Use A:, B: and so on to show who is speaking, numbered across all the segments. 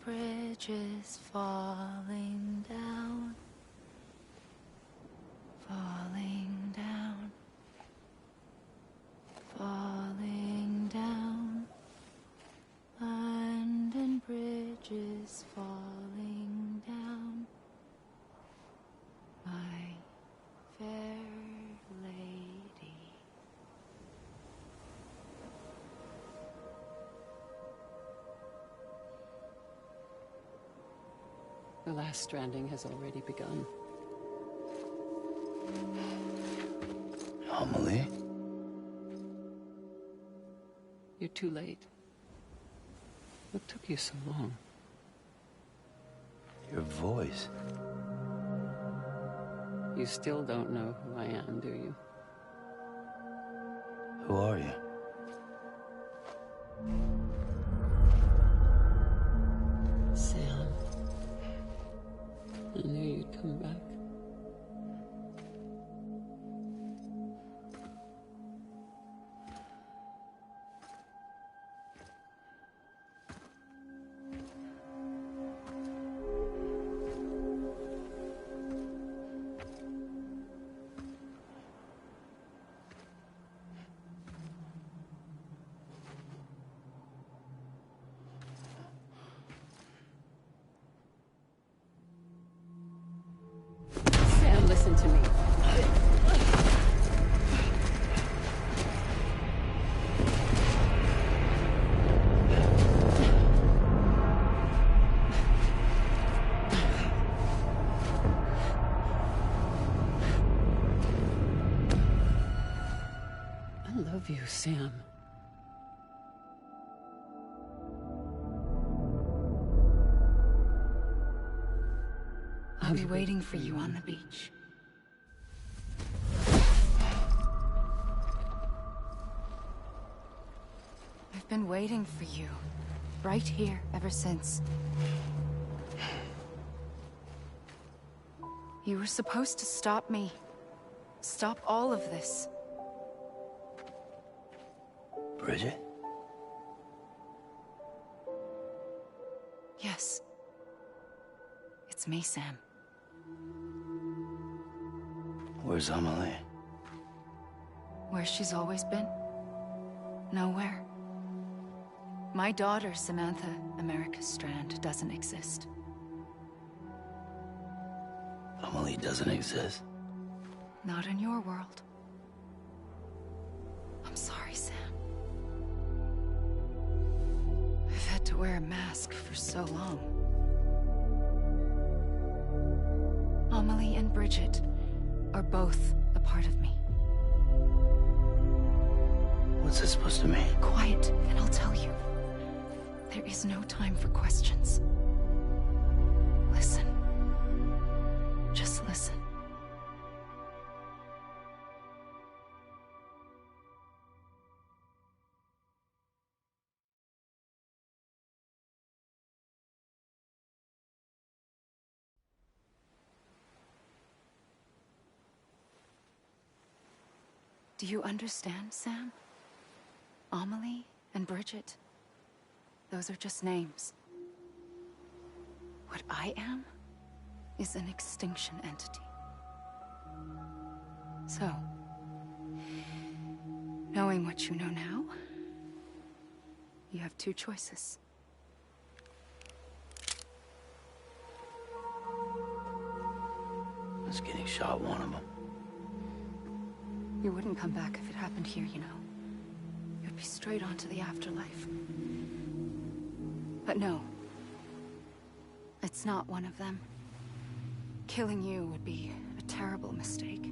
A: bridges falling down, falling down, falling down. London bridges falling down, my fair lady.
B: The last stranding has already begun.
C: Amelie?
B: You're too late. What took you so long?
C: Your voice.
B: You still don't know who I am, do you?
C: Who are you?
B: Sam. I knew you'd come back. Sam, listen to me. I love you, Sam.
A: I'll be waiting for you on the beach. I've been waiting for you, right here, ever since. You were supposed to stop me. Stop all of this.
C: Bridget?
A: Yes. It's me, Sam.
C: Where's Amelie?
A: Where she's always been. Nowhere. My daughter, Samantha America Strand, doesn't exist.
C: Amelie doesn't exist?
A: Not in your world. I'm sorry, Sam. I've had to wear a mask for so long. Amelie and Bridget are both a part of me.
C: What's this supposed to mean?
A: Quiet, and I'll tell you. There is no time for questions. Listen. Just listen. Do you understand, Sam? Amelie and Bridget, those are just names. What I am is an extinction entity. So, knowing what you know now, you have two choices.
C: Was getting shot one of them.
A: You wouldn't come back if it happened here, you know. You'd be straight on to the afterlife. But no. It's not one of them. Killing you would be a terrible mistake.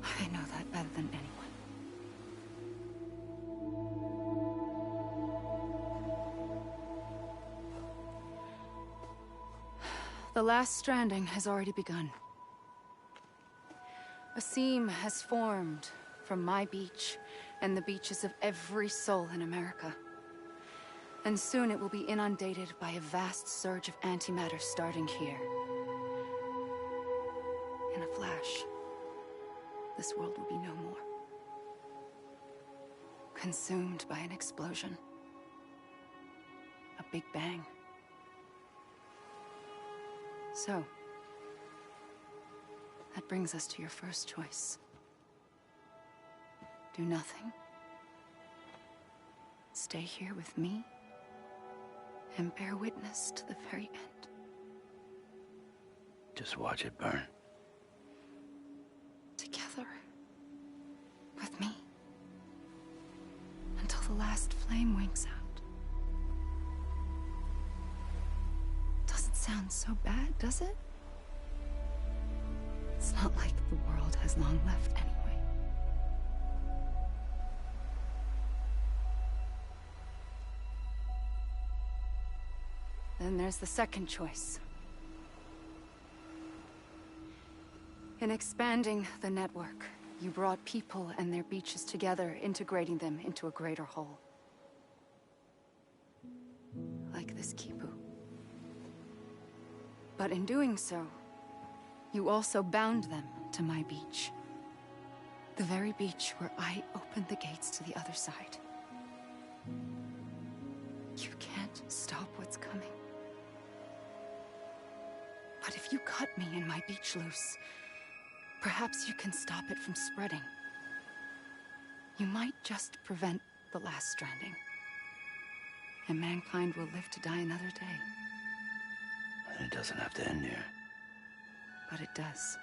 A: I know that better than anyone. The last stranding has already begun. A seam has formed from my beach and the beaches of every soul in America. And soon it will be inundated by a vast surge of antimatter starting here. In a flash, this world will be no more. Consumed by an explosion. A big bang. So, that brings us to your first choice. Do nothing. Stay here with me and bear witness to the very end.
C: Just watch it burn.
A: Together. With me. Until the last flame winks out. Doesn't sound so bad, does it? It's not like the world has long left anyway. Then there's the second choice. In expanding the network, you brought people and their beaches together, integrating them into a greater whole. Like this Kipu. But in doing so, you also bound them to my beach. The very beach where I opened the gates to the other side. You can't stop what's coming. But if you cut me and my beach loose, perhaps you can stop it from spreading. You might just prevent the last stranding. And mankind will live to die another day.
C: And it doesn't have to end here.
A: But it does.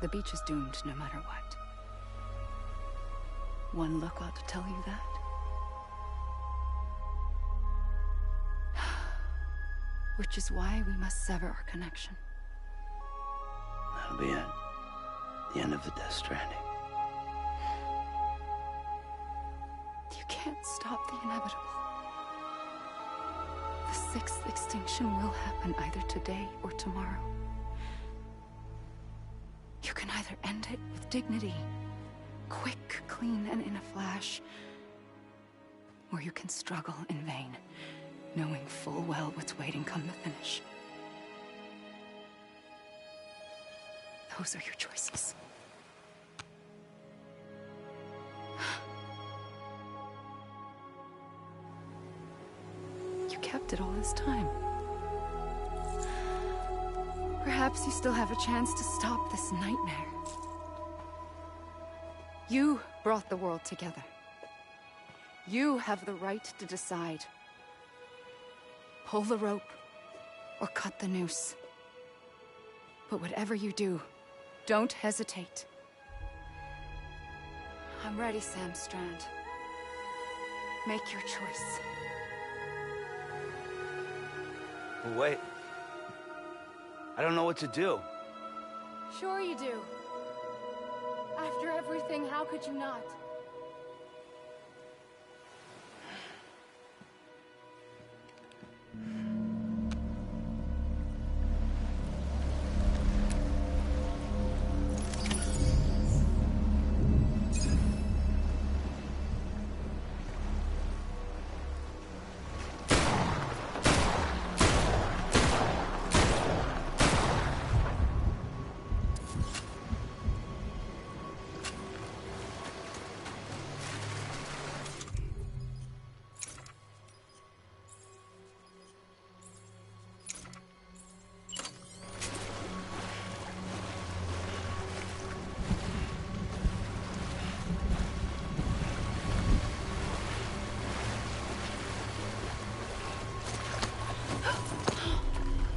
A: The beach is doomed no matter what. One look ought to tell you that. Which is why we must sever our connection.
C: That'll be it. The end of the Death Stranding.
A: You can't stop the inevitable. The sixth extinction will happen either today or tomorrow. You can either end it with dignity, quick, clean, and in a flash, or you can struggle in vain, knowing full well what's waiting come the finish. Those are your choices. You kept it all this time. Perhaps you still have a chance to stop this nightmare. You brought the world together. You have the right to decide. Pull the rope, or cut the noose. But whatever you do, don't hesitate. I'm ready, Sam Strand. Make your choice.
C: But wait. I don't know what to do.
A: Sure you do. After everything, how could you not?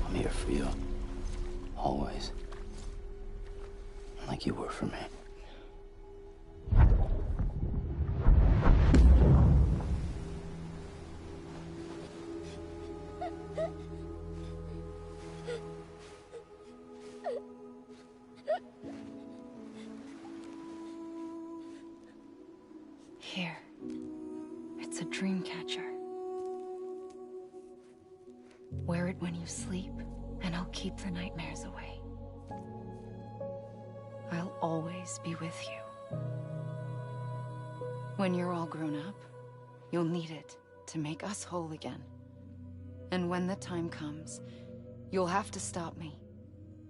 C: I'm here for you. Always. Like you were for me.
A: Here. It's a dream catcher. Wear it when you sleep, and I'll keep the nightmares away. I'll always be with you. When you're all grown up, you'll need it to make us whole again. And when the time comes, you'll have to stop me.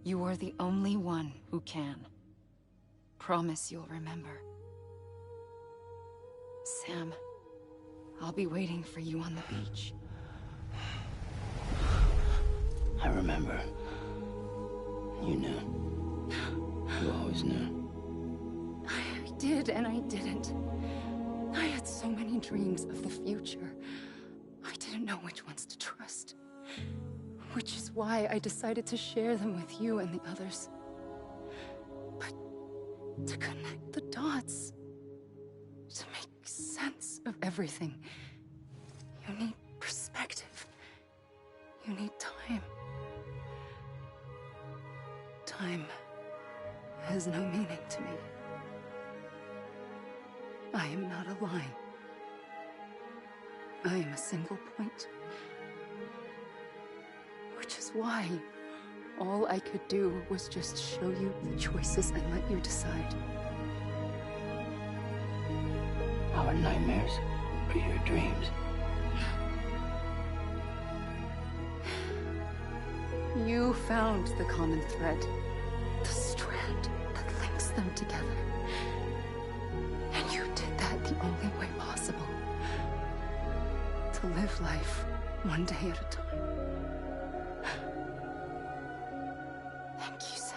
A: You are the only one who can. Promise you'll remember. Sam, I'll be waiting for you on the beach.
C: I remember. You knew. You always knew.
A: I did and I didn't. I had so many dreams of the future. I didn't know which ones to trust. Which is why I decided to share them with you and the others. But to connect the dots, to make sense of everything, you need perspective. You need time. Time has no meaning to me. I am not a line. I am a single point. Which is why all I could do was just show you the choices and let you decide.
C: Our nightmares are your dreams.
A: You found the common thread, the strand that links them together. And you did that the only way possible. To live life one day at a time. Thank you, Sam.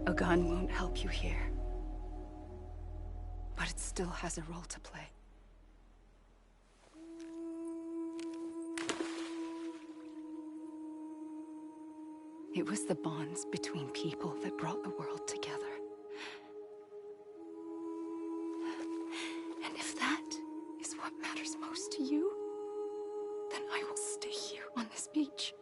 A: A gun won't help you here. But it still has a role to play. It was the bonds between people that brought the world together. And if that is what matters most to you, then I will stay here on this beach.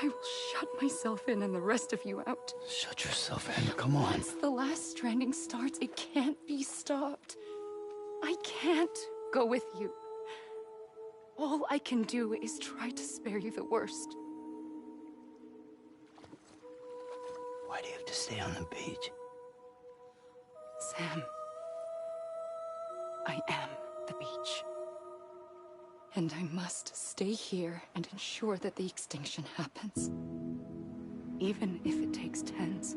A: And I will shut myself in and the rest of you out.
C: Shut yourself in, come on.
A: Once the last stranding starts, it can't be stopped. I can't go with you. All I can do is try to spare you the worst.
C: Why do you have to stay on the beach?
A: Sam, I am the beach. And I must stay here and ensure that the extinction happens. Even if it takes tens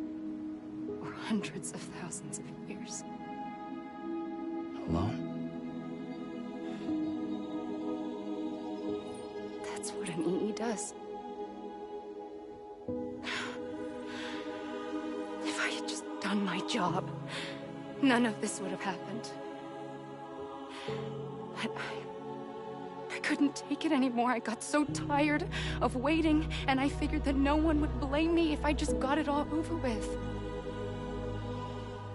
A: or hundreds of thousands of years.
C: Alone?
A: That's what an EE does. If I had just done my job, none of this would have happened. But I couldn't take it anymore. I got so tired of waiting, and I figured that no one would blame me if I just got it all over with.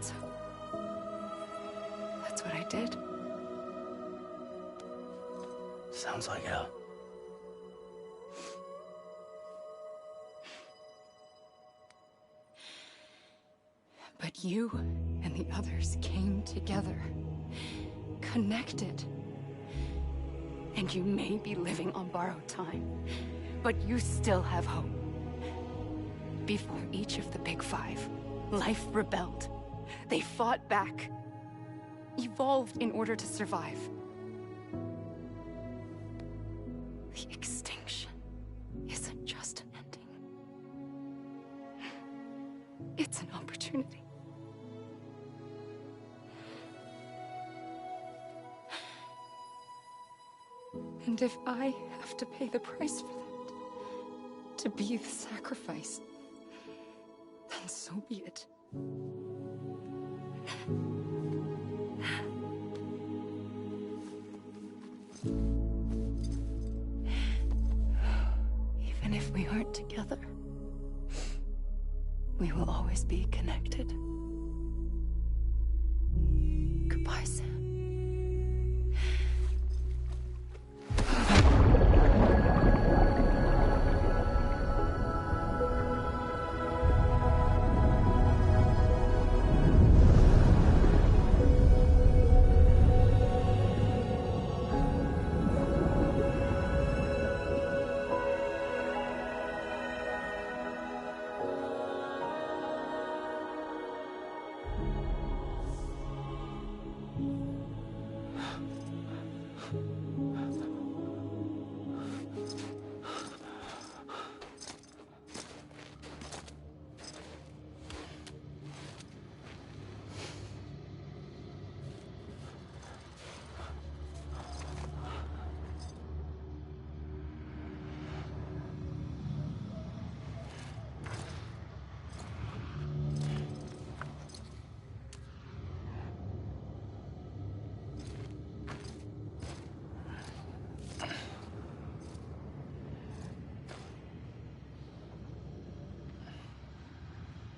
A: So, that's what I did.
C: Sounds like hell.
A: But you and the others came together, connected. And you may be living on borrowed time, but you still have hope. Before each of the Big Five, life rebelled. They fought back, evolved in order to survive. The extinction isn't just an ending. It's an opportunity. And if I have to pay the price for that, to be the sacrifice, then so be it. Even if we aren't together, we will always be connected. Goodbye, Sam.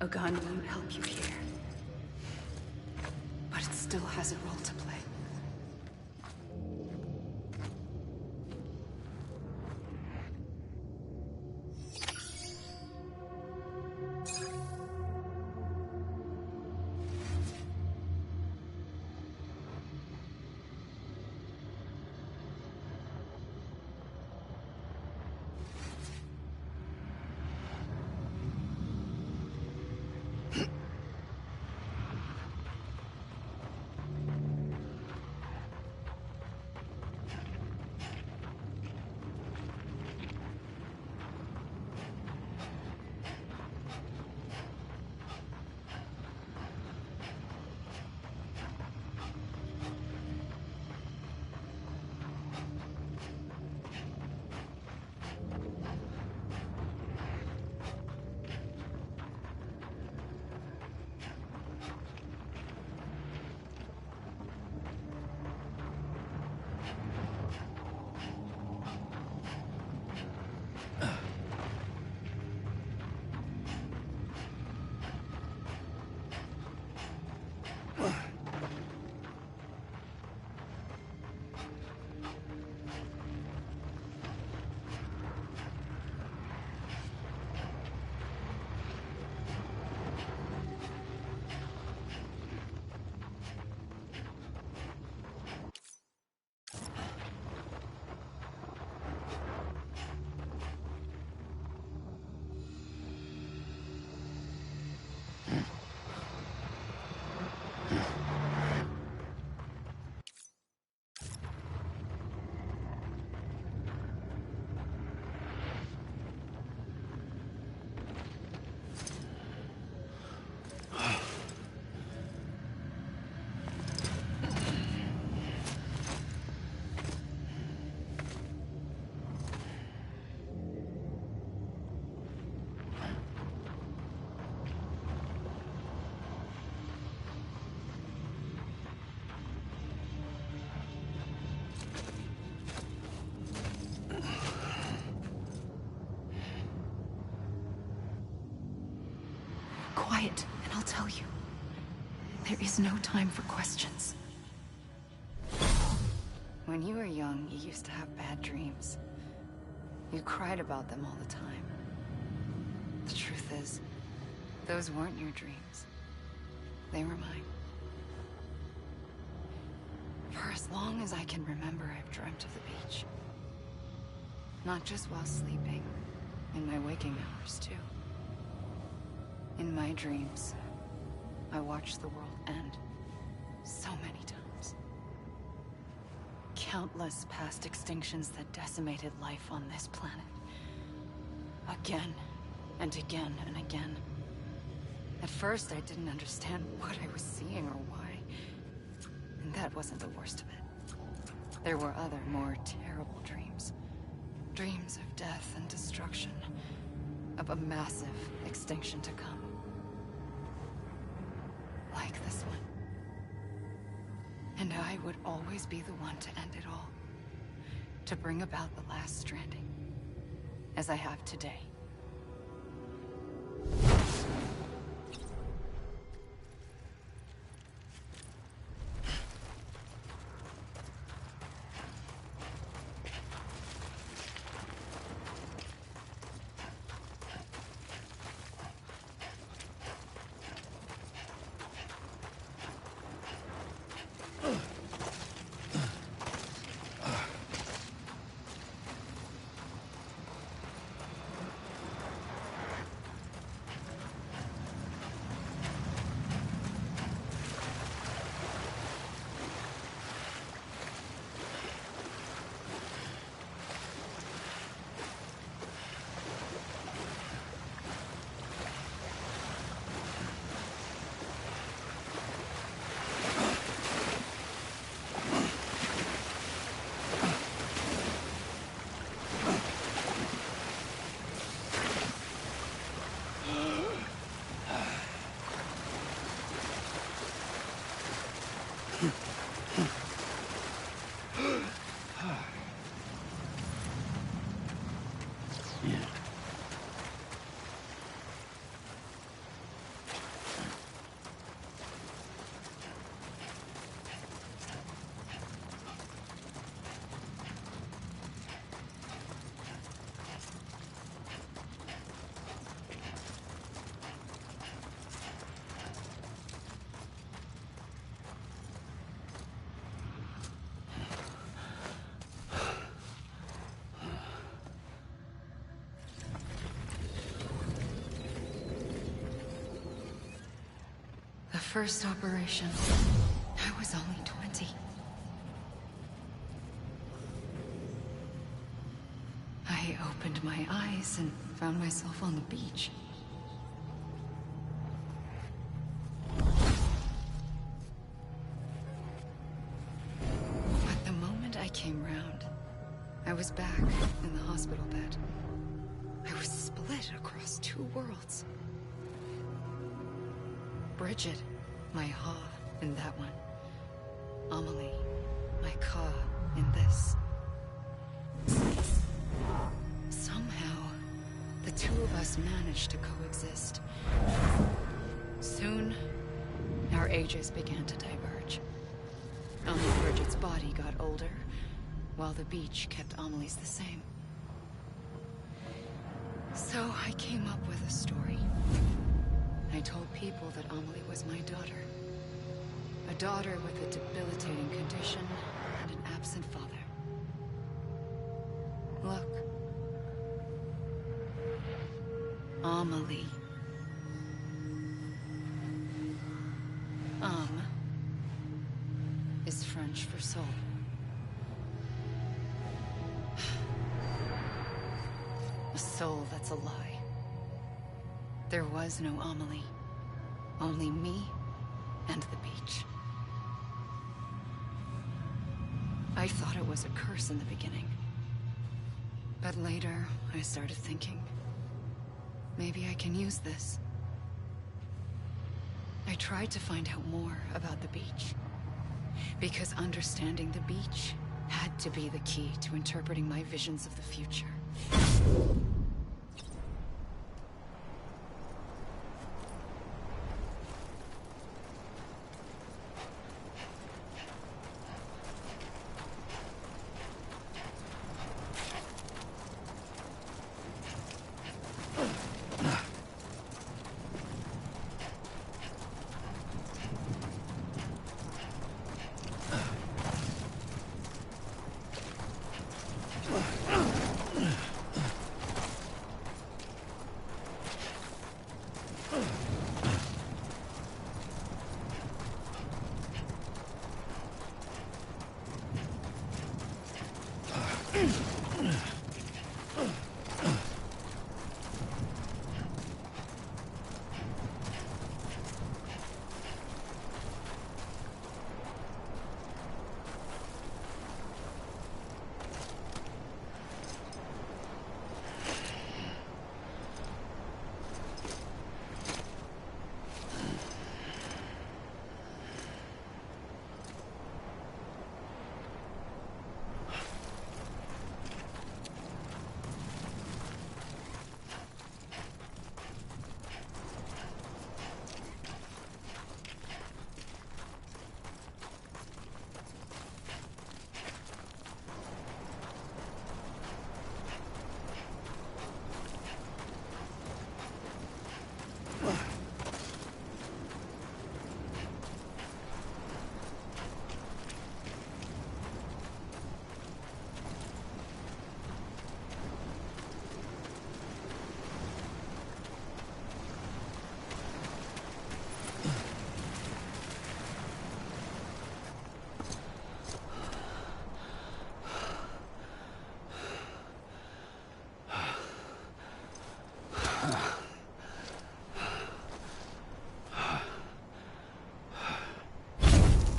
A: A gun won't help you here. But it still has a role to play. Quiet, and I'll tell you. There is no time for questions. When you were young, you used to have bad dreams. You cried about them all the time. The truth is, those weren't your dreams. They were mine. For as long as I can remember, I've dreamt of the beach. Not just while sleeping, in my waking hours, too. In my dreams, I watched the world end so many times. Countless past extinctions that decimated life on this planet. Again, and again, and again. At first, I didn't understand what I was seeing or why. And that wasn't the worst of it. There were other, more terrible dreams. Dreams of death and destruction. Of a massive extinction to come. Like this one. And I would always be the one to end it all. To bring about the last stranding. As I have today. The first operation, I was only 20. I opened my eyes and found myself on the beach. But the moment I came round, I was back in the hospital bed. I was split across two worlds. Bridget, my Ha in that one. Amelie, my Ka in this. Somehow, the two of us managed to coexist. Soon, our ages began to diverge. Only Bridget's body got older, while the beach kept Amelie's the same. So I came up with a story. I told people that Amelie was my daughter. A daughter with a debilitating condition and an absent father. Look. Amelie. Is French for soul. A soul that's a lie. There was no Amelie. Only me and the beach. I thought it was a curse in the beginning. But later, I started thinking, maybe I can use this. I tried to find out more about the beach. Because understanding the beach had to be the key to interpreting my visions of the future.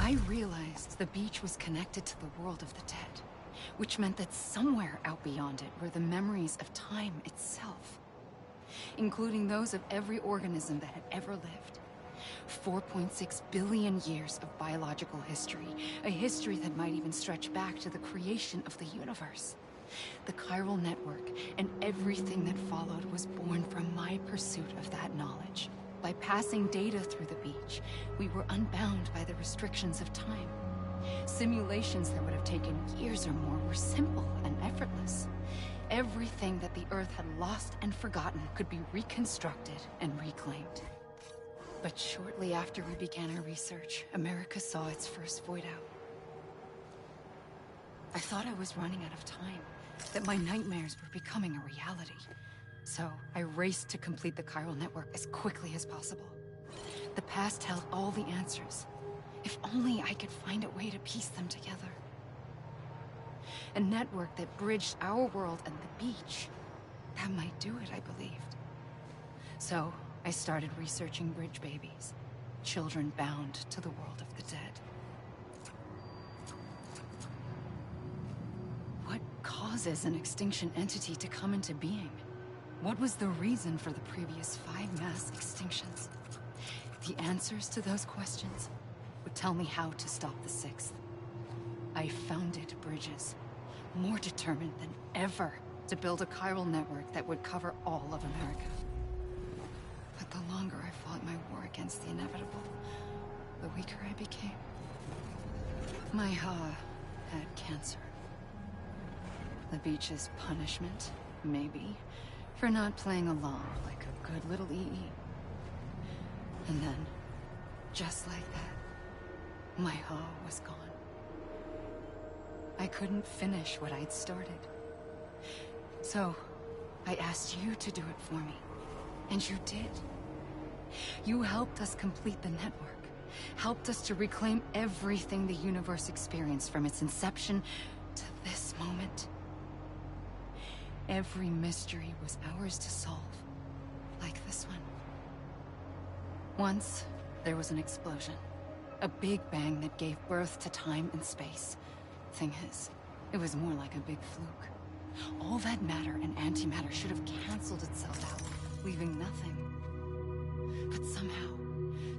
A: I realized the beach was connected to the world of the dead, which meant that somewhere out beyond it were the memories of time itself, including those of every organism that had ever lived. 4.6 billion years of biological history, a history that might even stretch back to the creation of the universe. The chiral network and everything that followed was born from my pursuit of that knowledge. By passing data through the beach, we were unbound by the restrictions of time. Simulations that would have taken years or more were simple and effortless. Everything that the Earth had lost and forgotten could be reconstructed and reclaimed. But shortly after we began our research, America saw its first void out. I thought I was running out of time, that my nightmares were becoming a reality. So I raced to complete the chiral network as quickly as possible. The past held all the answers. If only I could find a way to piece them together. A network that bridged our world and the beach. That might do it, I believed. So, I started researching bridge babies. Children bound to the world of the dead. What causes an extinction entity to come into being? What was the reason for the previous 5 mass extinctions? The answers to those questions would tell me how to stop the 6th. I founded bridges, more determined than ever to build a chiral network that would cover all of America. But the longer I fought my war against the inevitable, the weaker I became. My Ha had cancer. The beach's punishment, maybe, for not playing along like a good little EE. And then, just like that, my Ha was gone. I couldn't finish what I'd started. So, I asked you to do it for me. And you did. You helped us complete the network. Helped us to reclaim everything the universe experienced from its inception to this moment. Every mystery was ours to solve. Like this one. Once, there was an explosion. A big bang that gave birth to time and space. Thing is, it was more like a big fluke. All that matter and antimatter should have canceled itself out, leaving nothing. But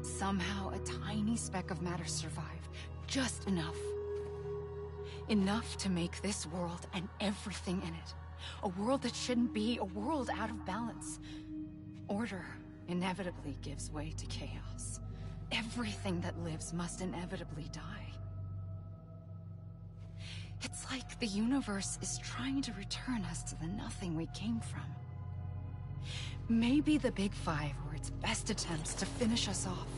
A: somehow a tiny speck of matter survived. Just enough. Enough to make this world and everything in it. A world that shouldn't be, a world out of balance. Order inevitably gives way to chaos. Everything that lives must inevitably die. It's like the universe is trying to return us to the nothing we came from. Maybe the Big Five were its best attempts to finish us off.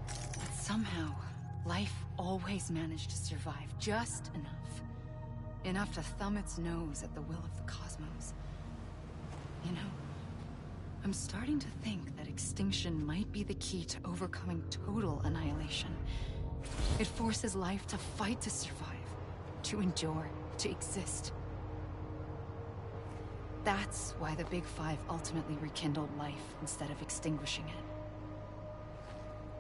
A: But somehow, life always managed to survive just enough. Enough to thumb its nose at the will of the cosmos. You know, I'm starting to think that extinction might be the key to overcoming total annihilation. It forces life to fight to survive, to endure, to exist. That's why the Big Five ultimately rekindled life instead of extinguishing it.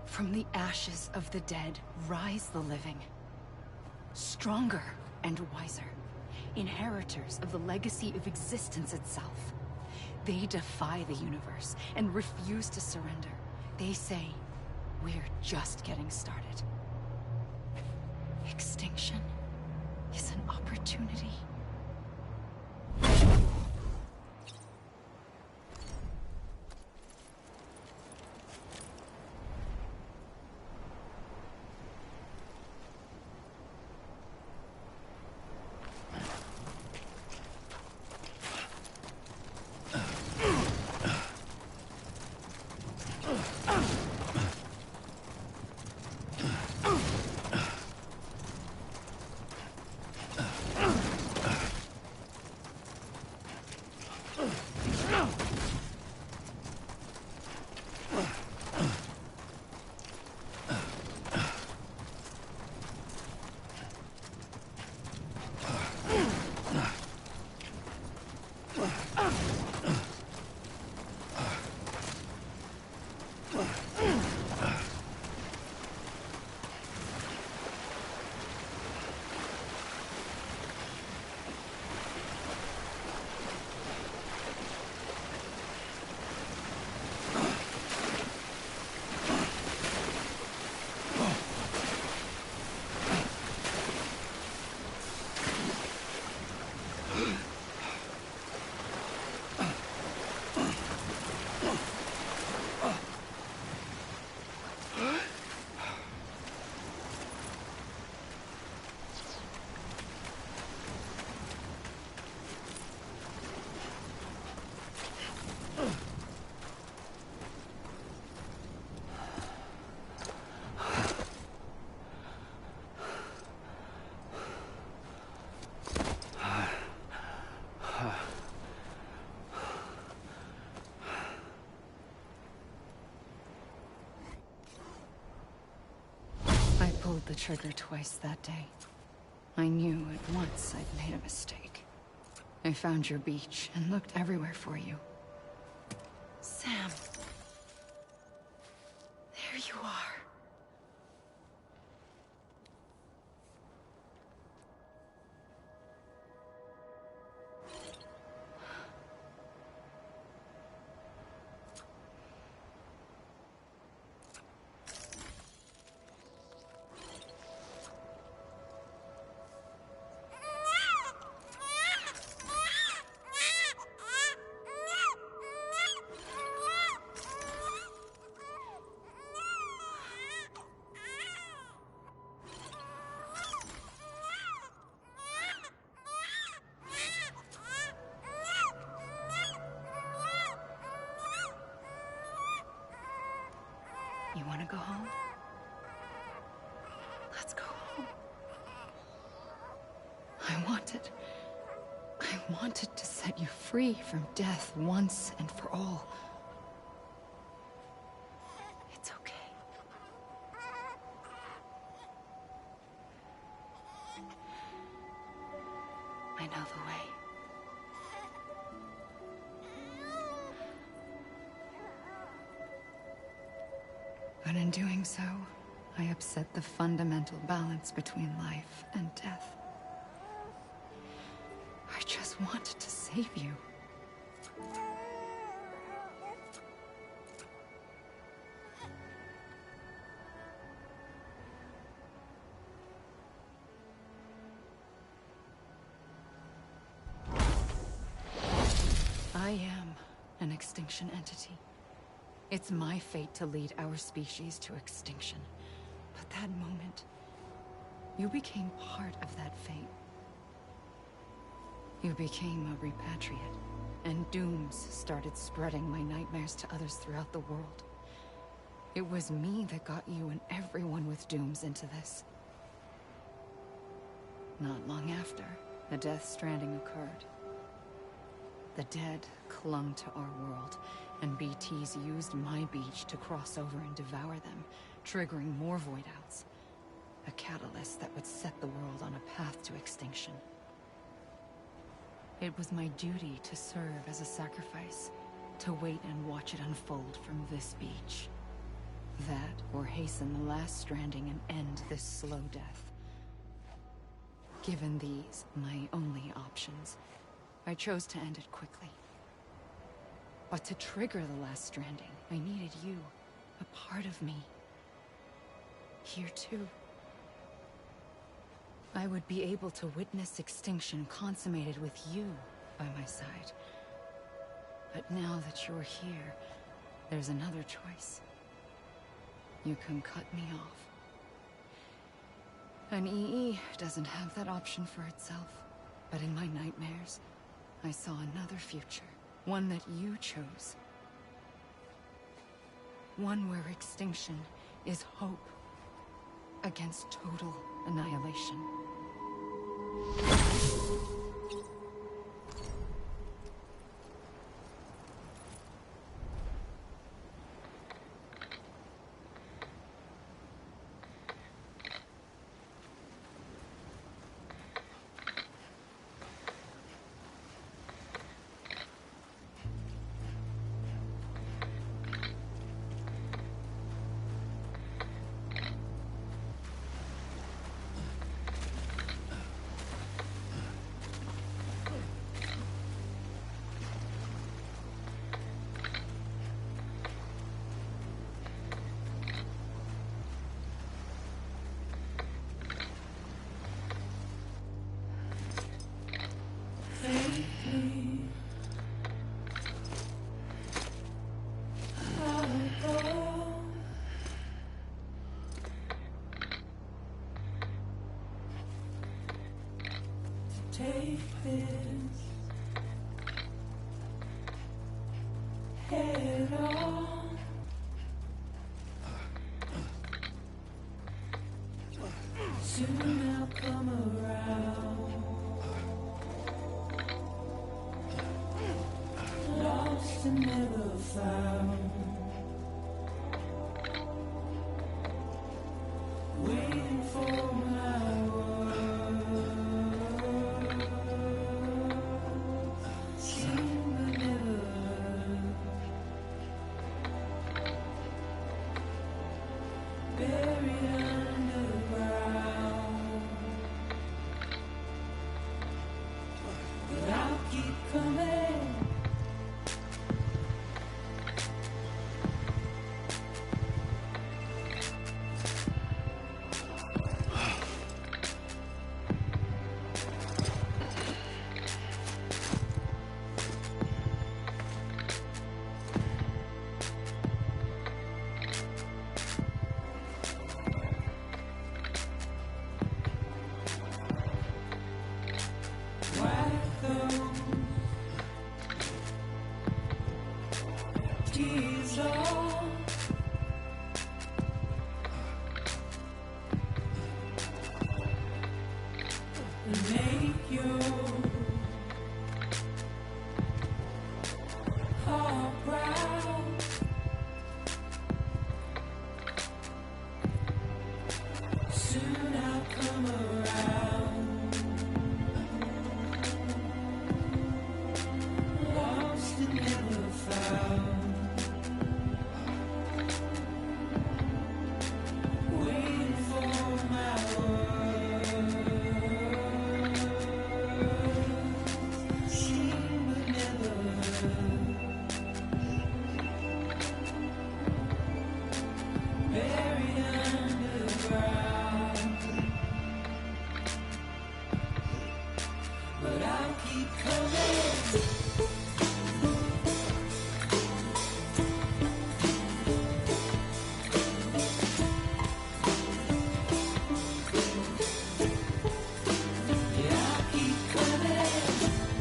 A: From the ashes of the dead rise the living. Stronger and wiser. Inheritors of the legacy of existence itself. They defy the universe and refuse to surrender. They say, we're just getting started. Extinction is an opportunity. pulled the trigger twice that day. I knew at once I'd made a mistake. I found your beach and looked everywhere for you. Sam. There you are. You want to go home? Let's go home. I wanted to set you free from death once and for all. It's okay. I know the way. But in doing so, I upset the fundamental balance between life and death. I just wanted to save you. I am an extinction entity. It's my fate to lead our species to extinction. But that moment, you became part of that fate. You became a repatriate, and dooms started spreading my nightmares to others throughout the world. It was me that got you and everyone with dooms into this. Not long after, the Death Stranding occurred. The dead clung to our world, and BTs used my beach to cross over and devour them, triggering more void outs. A catalyst that would set the world on a path to extinction. It was my duty to serve as a sacrifice, to wait and watch it unfold from this beach. That, or hasten the last stranding and end this slow death. Given these, my only options, I chose to end it quickly. But to trigger the last stranding, I needed you, a part of me. Here too. I would be able to witness extinction consummated with you by my side. But now that you're here, there's another choice. You can cut me off. An EE doesn't have that option for itself. But in my nightmares, I saw another future. One that you chose. One where extinction is hope against total annihilation.
D: Take this head on. Soon I'll come around. Lost and never found. Waiting for tears all. And make your heart proud. Soon I'll come around. Lost and never found. Waiting for my word. Seen but never heard. Buried underground. But I'll keep coming. Yeah, I'll keep coming. Yeah, I'll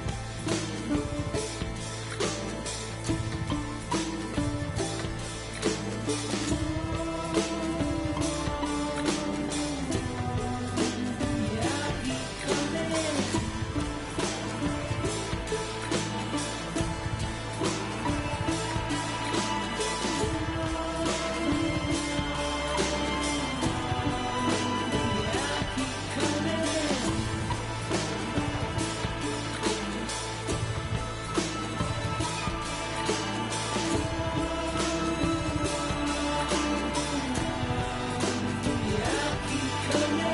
D: keep coming.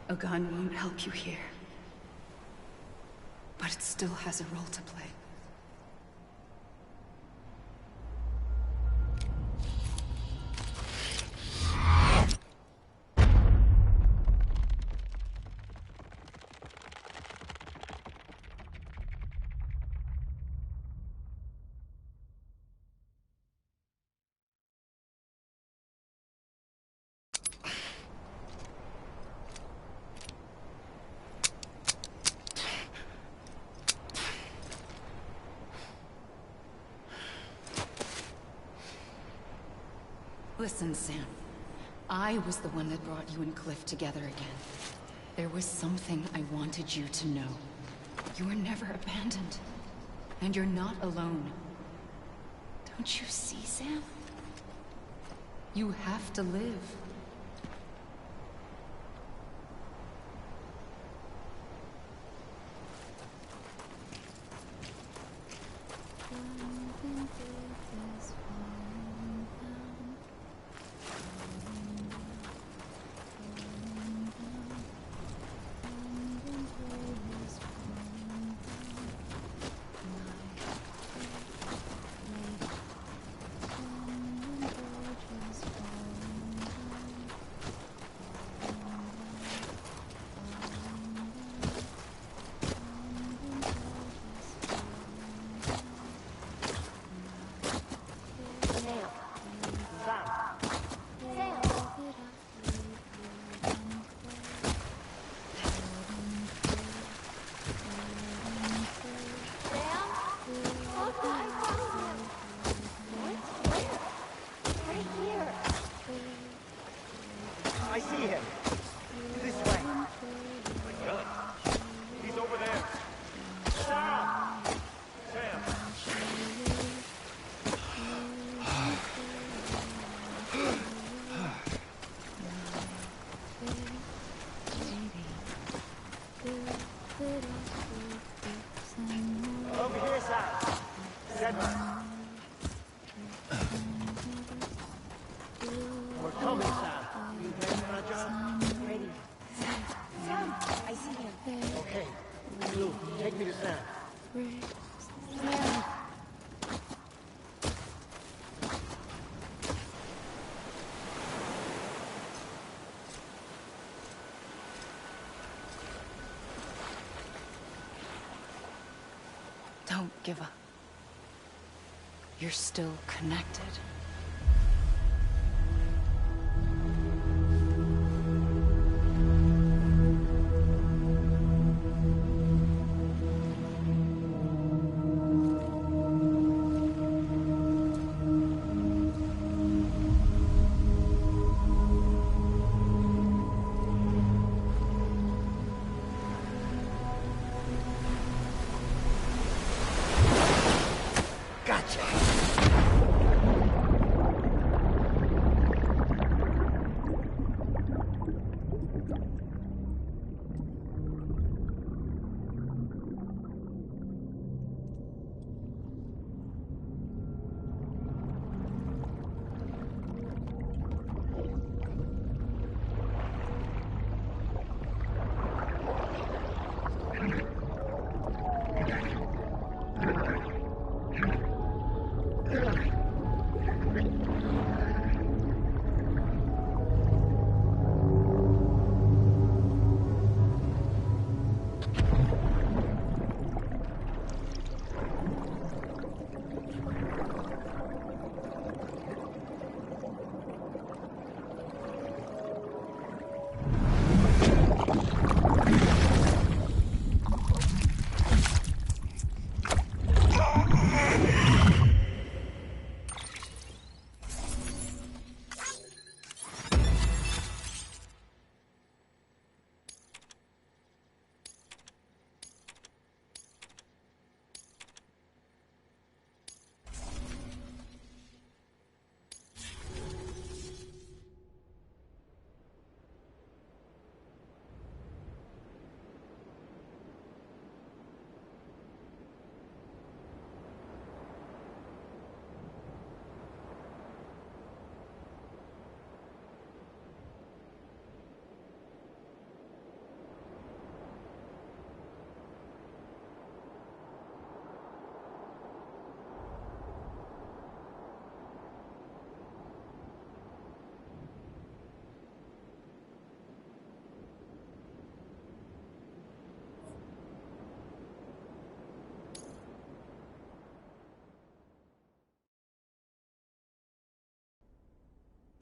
A: A gun won't help you here. But it still has a role to play. Listen, Sam. I was the one that brought you and Cliff together again. There was something I wanted you to know. You were never abandoned. And you're not alone. Don't you see, Sam? You have to live.
E: Lou, take me to Sam.
A: Don't give up. You're still connected.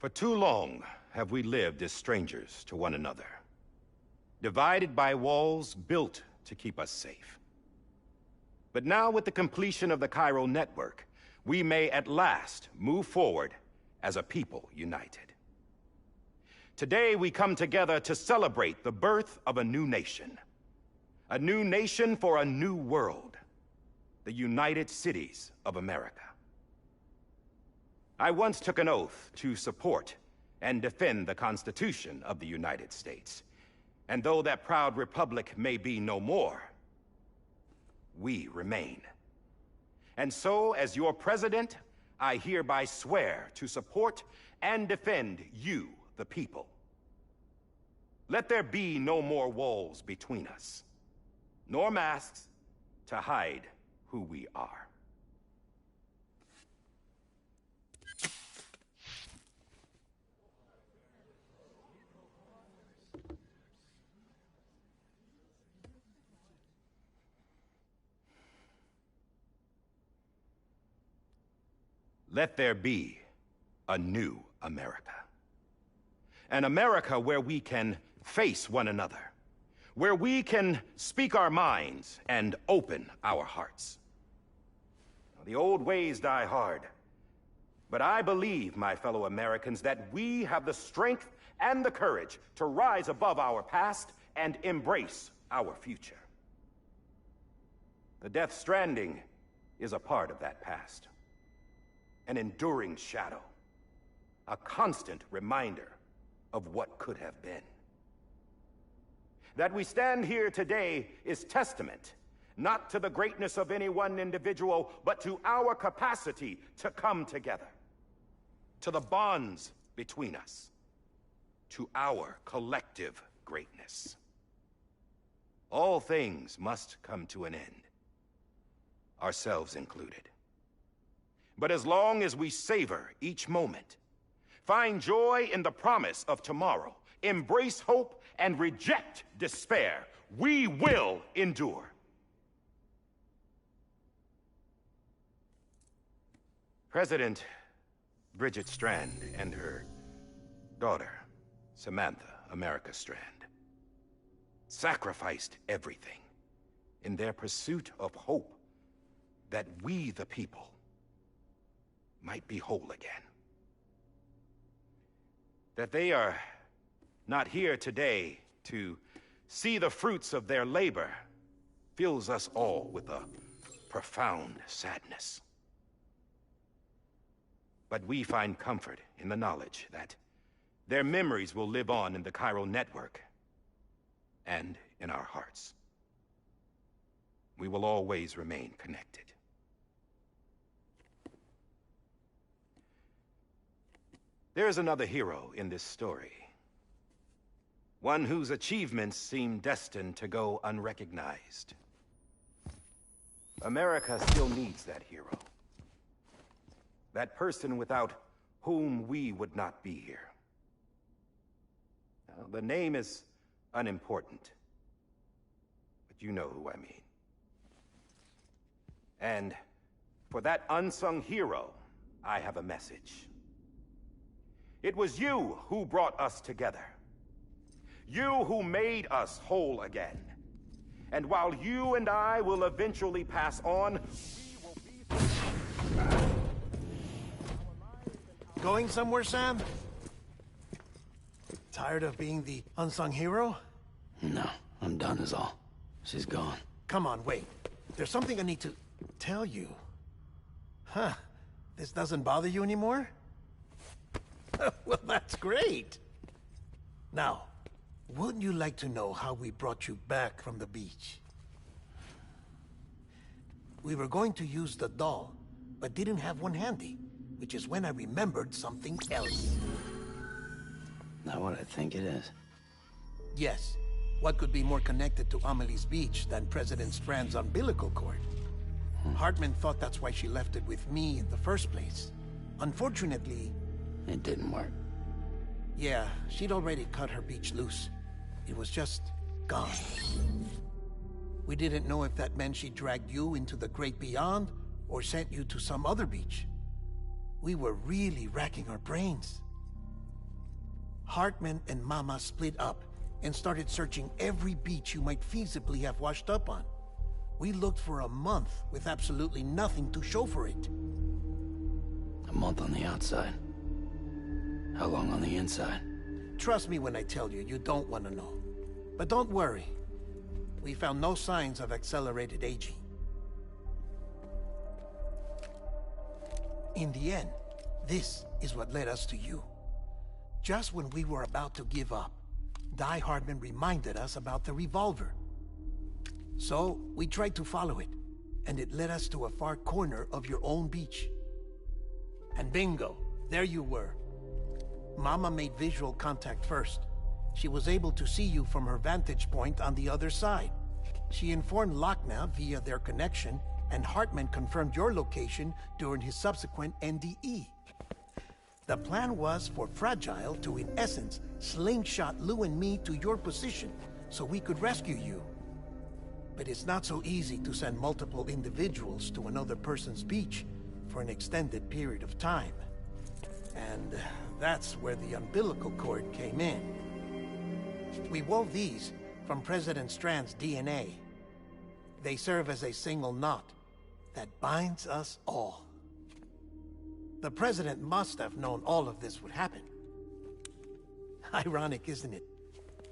F: For too long have we lived as strangers to one another, divided by walls built to keep us safe. But now, with the completion of the Cairo network, we may at last move forward as a people united. Today, we come together to celebrate the birth of a new nation. A new nation for a new world. The United Cities of America. I once took an oath to support and defend the Constitution of the United States. And though that proud republic may be no more, we remain. And so, as your president, I hereby swear to support and defend you, the people. Let there be no more walls between us, nor masks to hide who we are. Let there be a new America. An America where we can face one another, where we can speak our minds and open our hearts. The old ways die hard, but I believe, my fellow Americans, that we have the strength and the courage to rise above our past and embrace our future. The Death Stranding is a part of that past. An enduring shadow, a constant reminder of what could have been. That we stand here today is testament, not to the greatness of any one individual, but to our capacity to come together, to the bonds between us, to our collective greatness. all things must come to an end, ourselves included. But as long as we savor each moment, find joy in the promise of tomorrow, embrace hope, and reject despair, we will endure. President Bridget Strand and her daughter, Samantha America Strand, sacrificed everything in their pursuit of hope that we, the people, might be whole again. That they are not here today to see the fruits of their labor fills us all with a profound sadness. But we find comfort in the knowledge that their memories will live on in the chiral network and in our hearts. We will always remain connected. There is another hero in this story. One whose achievements seem destined to go unrecognized. America still needs that hero. That person without whom we would not be here. Now, the name is unimportant, but you know who I mean. And for that unsung hero, I have a message. It was you who brought us together. You who made us whole again. And while you and I will eventually pass on, we will be...
E: Going somewhere, Sam? Tired of being the unsung hero?
C: No, I'm done is all. She's gone.
E: Come on, wait. There's something I need to tell you. Huh. This doesn't bother you anymore? Well, that's great. Now, wouldn't you like to know how we brought you back from the beach? We were going to use the doll, but didn't have one handy, which is when I remembered something else.
C: Not what I think it is.
E: Yes. What could be more connected to Amelie's beach than President Strand's umbilical cord? Hartman thought that's why she left it with me in the first place. Unfortunately...
C: It didn't work.
E: Yeah, she'd already cut her beach loose. It was just gone. We didn't know if that meant she dragged you into the great beyond, or sent you to some other beach. We were really racking our brains. Hartman and Mama split up and started searching every beach you might feasibly have washed up on. We looked for a month with absolutely nothing to show for it.
C: A month on the outside. How long on the inside?
E: Trust me when I tell you, you don't want to know. But don't worry. We found no signs of accelerated aging. In the end, this is what led us to you. Just when we were about to give up, Die Hartman reminded us about the revolver. So, we tried to follow it, and it led us to a far corner of your own beach. And bingo, there you were. Mama made visual contact first. She was able to see you from her vantage point on the other side. She informed Lochna via their connection, and Hartman confirmed your location during his subsequent NDE. The plan was for Fragile to, in essence, slingshot Lou and me to your position, so we could rescue you. But it's not so easy to send multiple individuals to another person's beach for an extended period of time. And that's where the umbilical cord came in. We wove these from President Strand's DNA. They serve as a single knot that binds us all. The President must have known all of this would happen. Ironic, isn't it?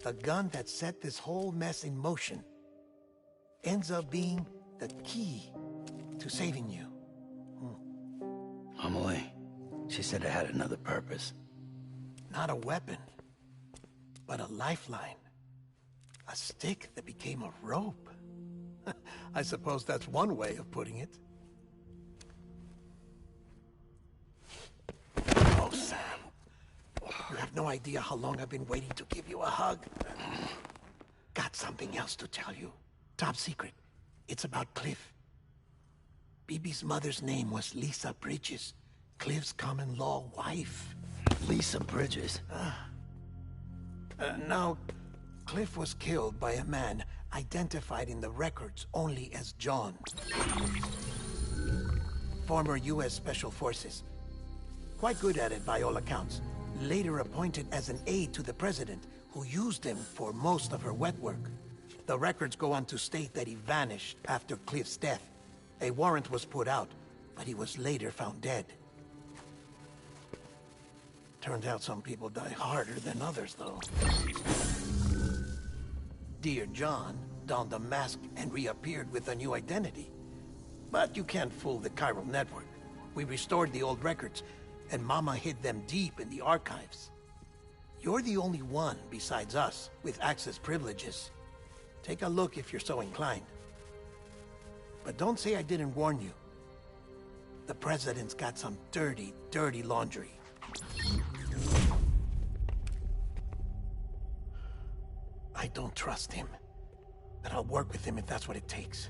E: The gun that set this whole mess in motion ends up being the key to saving you.
C: Amelie, she said it had another purpose.
E: Not a weapon, but a lifeline. A stick that became a rope. I suppose that's one way of putting it. Oh, Sam. You have no idea how long I've been waiting to give you a hug. Got some something else to tell you. Top secret. It's about Cliff. Bibi's mother's name was Lisa Bridges, Cliff's common-law wife.
C: Lisa Bridges.
E: Now, Cliff was killed by a man identified in the records only as John. Former U.S. Special Forces. Quite good at it by all accounts. Later appointed as an aide to the president, who used him for most of her wet work. The records go on to state that he vanished after Cliff's death. A warrant was put out, but he was later found dead. Turns out some people die harder than others, though. Dear John donned a mask and reappeared with a new identity. But you can't fool the chiral network. We restored the old records, and Mama hid them deep in the archives. You're the only one, besides us, with access privileges. Take a look if you're so inclined. But don't say I didn't warn you. The president's got some dirty, dirty laundry. I don't trust him, but I'll work with him if that's what it takes.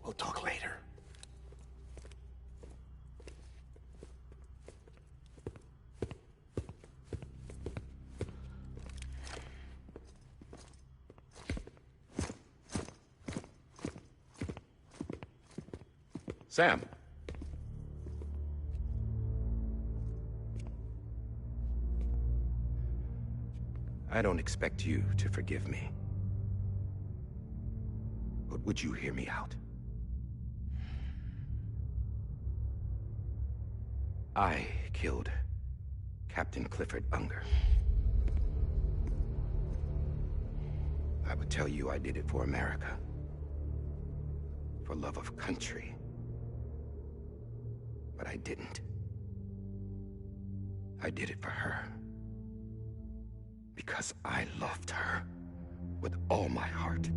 E: We'll talk later.
F: Sam. I don't expect you to forgive me. But would you hear me out? I killed Captain Clifford Unger. I would tell you I did it for America. For love of country. But I didn't. I did it for her. Because I loved her with all my heart.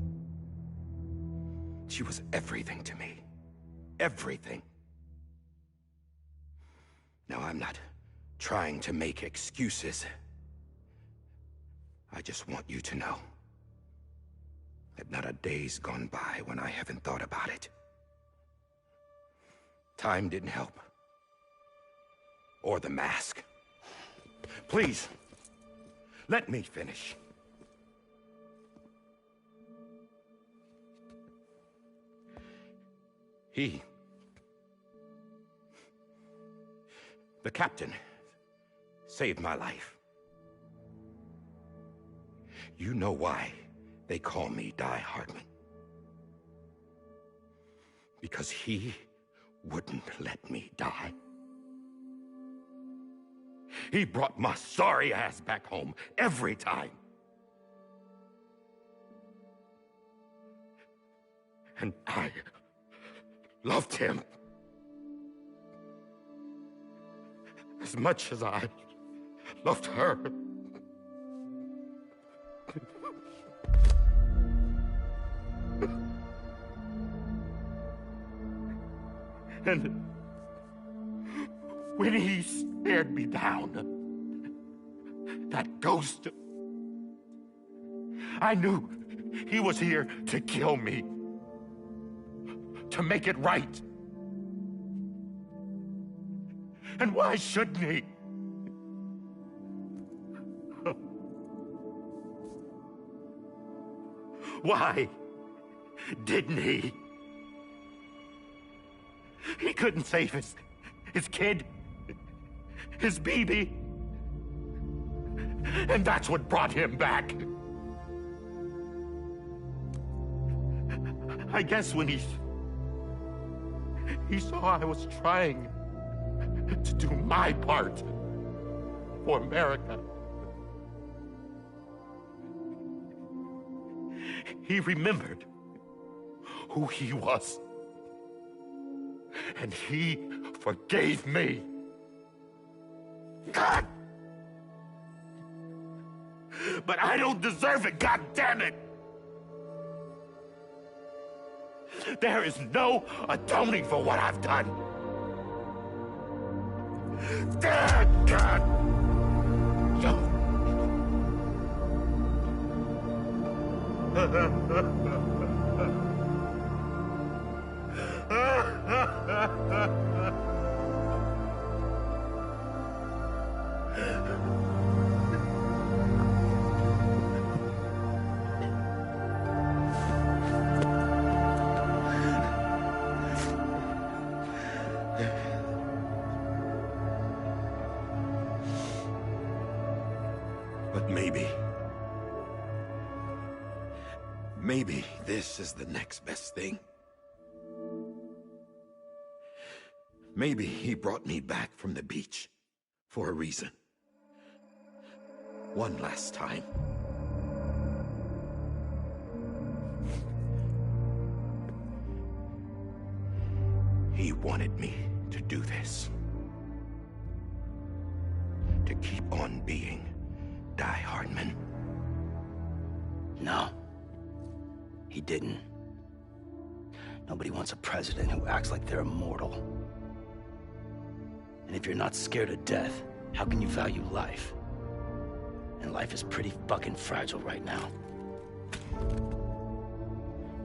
F: She was everything to me. Everything. Now, I'm not trying to make excuses. I just want you to know that not a day's gone by when I haven't thought about it. Time didn't help. Or the mask. Please, let me finish. The captain, saved my life. You know why they call me Die Hardman. Because he wouldn't let me die. He brought my sorry ass back home every time. And I loved him as much as I loved her. And when he stared me down, that ghost, I knew he was here to kill me, to make it right. And why shouldn't he? Why didn't he? He couldn't save his kid, his baby. And that's what brought him back. I guess when he saw I was trying to do my part for America, he remembered who he was. And he forgave me. God! But I don't deserve it, God damn it! There is no atoning for what I've done. God!
G: But maybe this is the next best thing. Maybe he brought me back from the beach for a reason. One last time. He wanted me to do this. To keep on being Die Hardman.
C: No. He didn't. Nobody wants a president who acts like they're immortal. And if you're not scared of death, how can you value life? And life is pretty fucking fragile right now.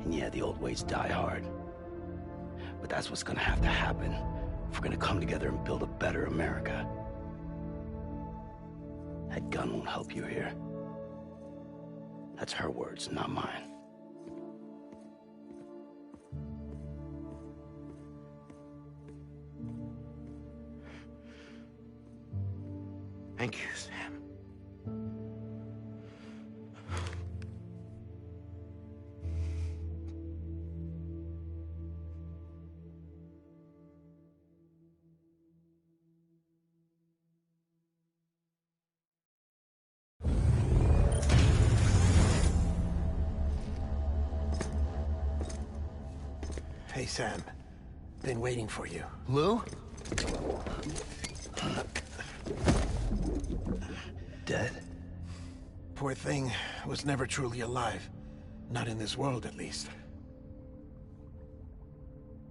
C: And yeah, the old ways die hard. But that's what's gonna have to happen if we're gonna come together and build a better America. That gun won't help you here. That's her words, not mine.
G: Thank you, Sam.
E: Hey, Sam. Been waiting for you.
C: Lou? Dead?
E: Poor thing was never truly alive. Not in this world, at least.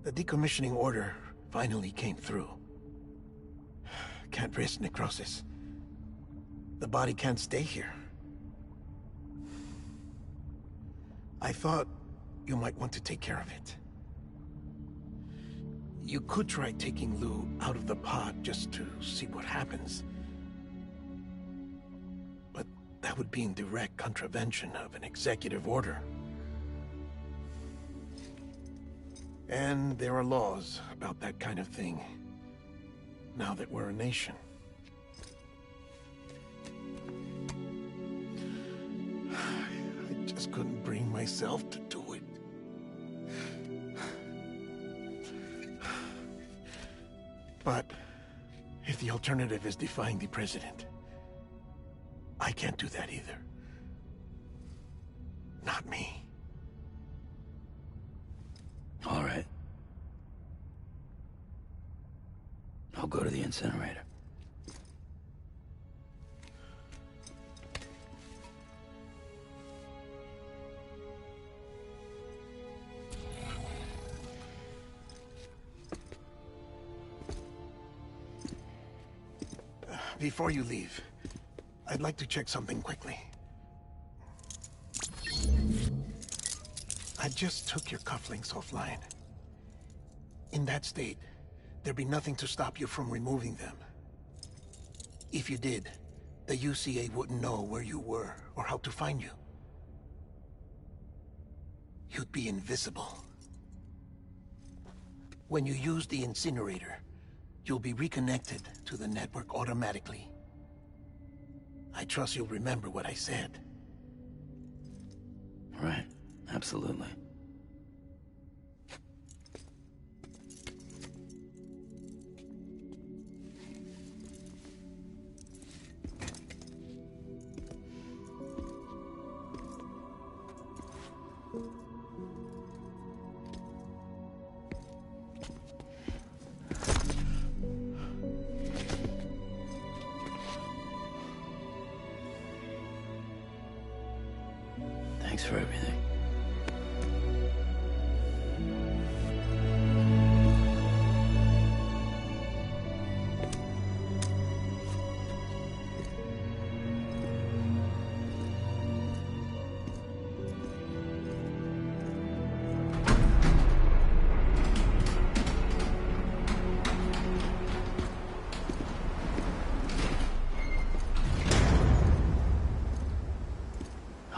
E: The decommissioning order finally came through. Can't risk necrosis. The body can't stay here. I thought you might want to take care of it. You could try taking Lou out of the pod just to see what happens. But that would be in direct contravention of an executive order. And there are laws about that kind of thing, now that we're a nation. I just couldn't bring myself to do it. But if the alternative is defying the president, I can't do that either. Not me.
C: All right. I'll go to the incinerator.
E: Before you leave, I'd like to check something quickly. I just took your cufflinks offline. In that state, there'd be nothing to stop you from removing them. If you did, the UCA wouldn't know where you were or how to find you. You'd be invisible. When you use the incinerator, you'll be reconnected to the network automatically. I trust you'll remember what I said.
C: Right, absolutely. Thanks for everything.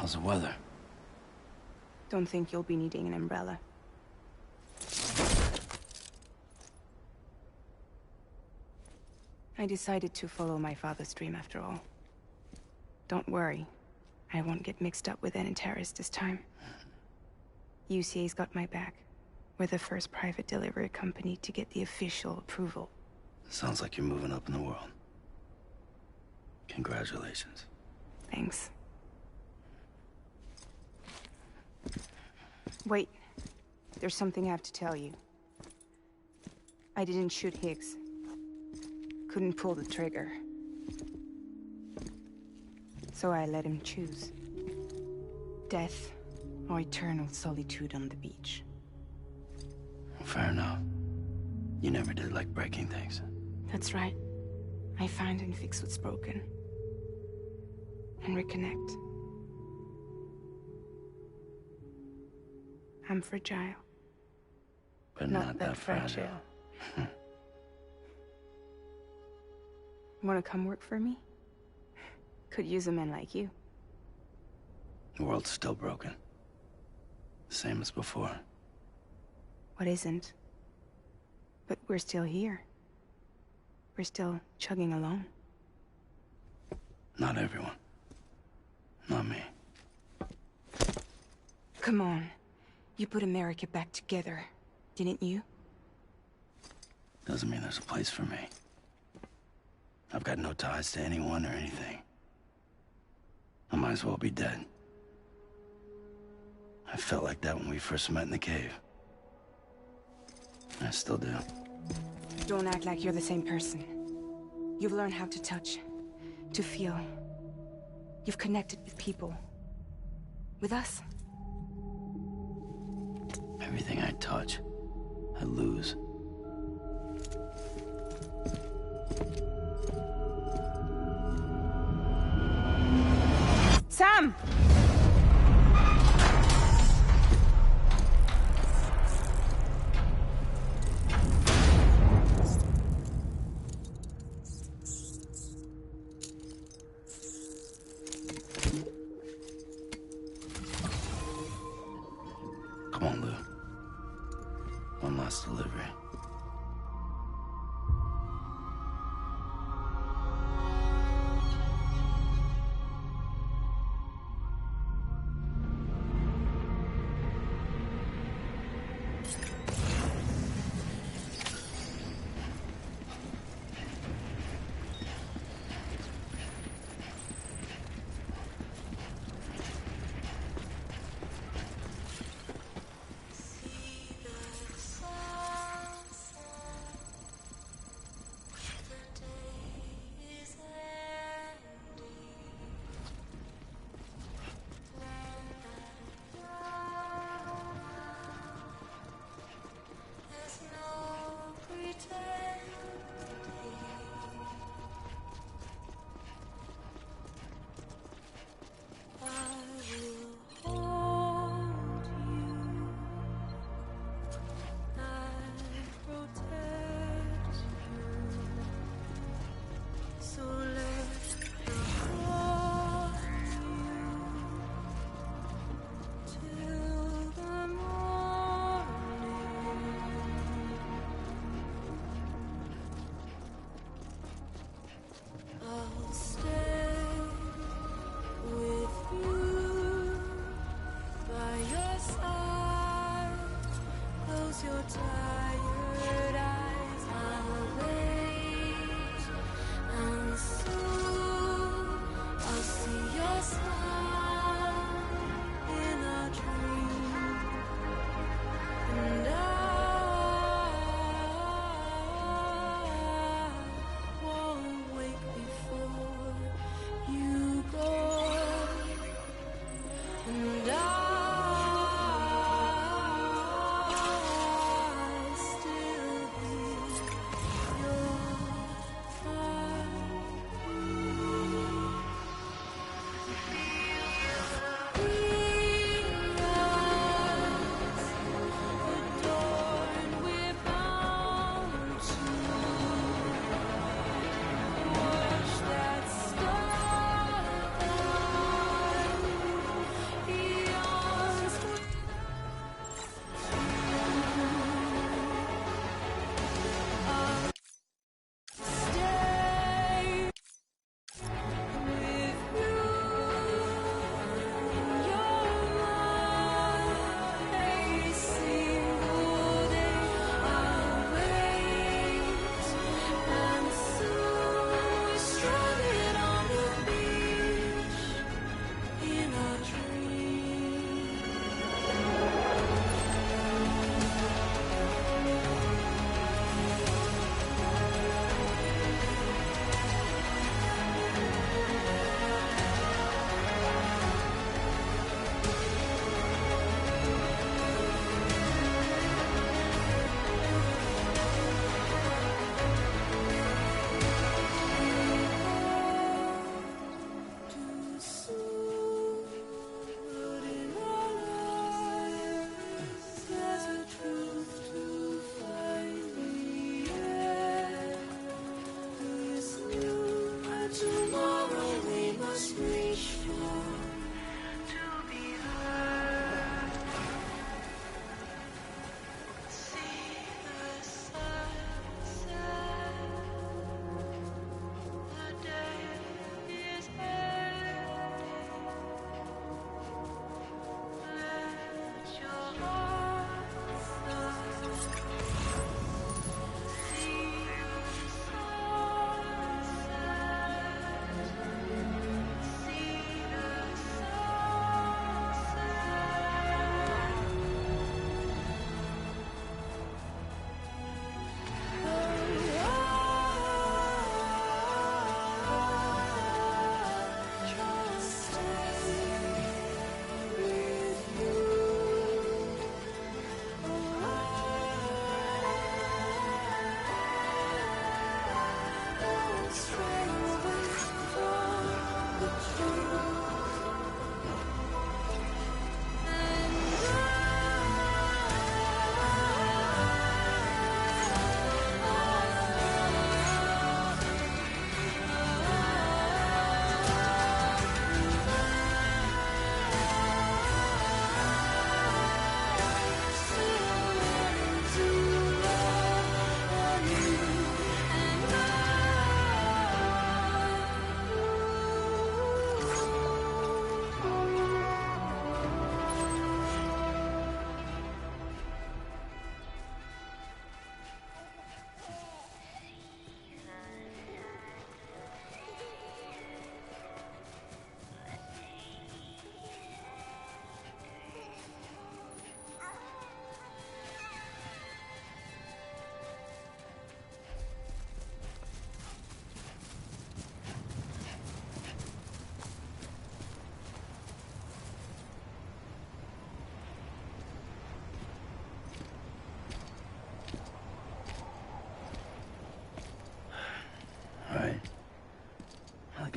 C: How's the weather?
H: Don't think you'll be needing an umbrella. I decided to follow my father's dream after all. Don't worry. I won't get mixed up with any terrorists this time. UCA's got my back. We're the first private delivery company to get the official approval.
C: Sounds like you're moving up in the world. Congratulations.
H: Thanks. Wait. There's something I have to tell you. I didn't shoot Higgs. Couldn't pull the trigger. So I let him choose. Death or eternal solitude on the beach.
C: Fair enough. You never did like breaking things.
H: That's right. I find and fix what's broken. And reconnect. I'm fragile.
C: But not that fragile.
H: Wanna come work for me? Could use a man like you.
C: The world's still broken. Same as before.
H: What isn't? But we're still here. We're still chugging along.
C: Not everyone. Not me.
H: Come on. You put America back together, didn't you?
C: Doesn't mean there's a place for me. I've got no ties to anyone or anything. I might as well be dead. I felt like that when we first met in the cave. I still do.
H: Don't act like you're the same person. You've learned how to touch, to feel. You've connected with people. With us.
C: Everything I touch, I lose.
H: Sam!
C: Come on, Lou. One last delivery.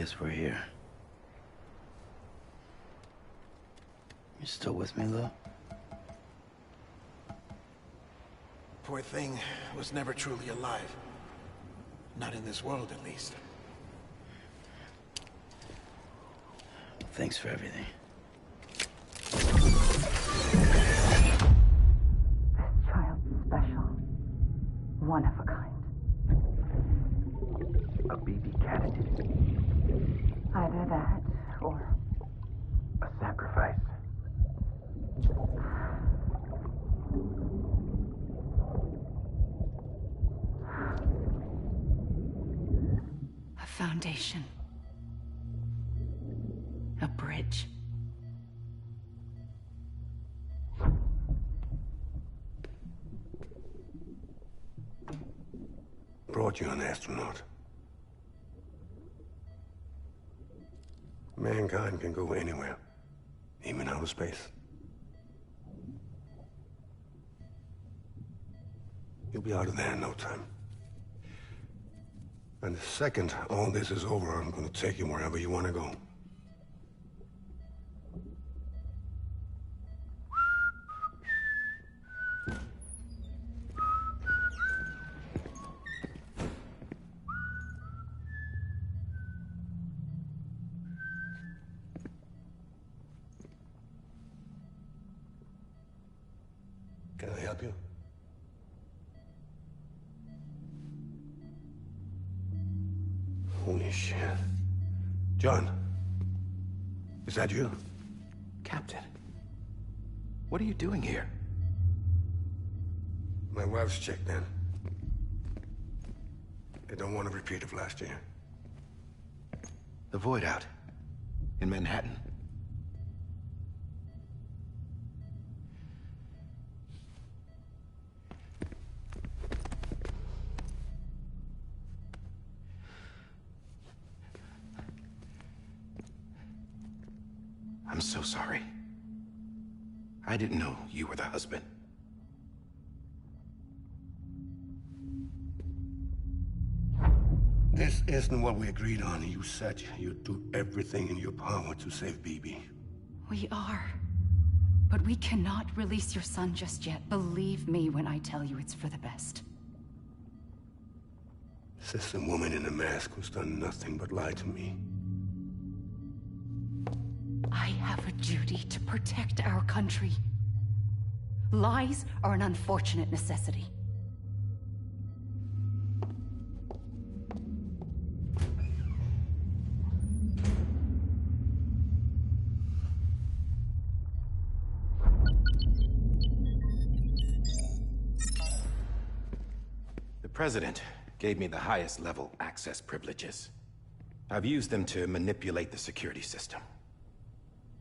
C: guess we're here. You still with me, Lou?
E: Poor thing was never truly alive. Not in this world, at least.
C: Thanks for everything.
I: This child's special. One of a kind.
C: A BB candidate.
I: Either that, or...
C: A sacrifice.
A: A foundation. A bridge.
J: Brought you an astronaut. Mankind can go anywhere, even outer space. You'll be out of there in no time. And the second all this is over, I'm gonna take you wherever you want to go. Can I help you? Holy shit. John, is that you?
F: Captain, what are you doing here?
J: My wife's checked in. They don't want a repeat of last year.
F: The Void Out in Manhattan. I'm so sorry. I didn't know you were the husband.
J: This isn't what we agreed on. You said you'd do everything in your power to save BB.
A: We are. But we cannot release your son just yet. Believe me when I tell you it's for the best.
J: This is a woman in a mask who's done nothing but lie to me.
A: I have a duty to protect our country. Lies are an unfortunate necessity.
F: The President gave me the highest level access privileges. I've used them to manipulate the security system.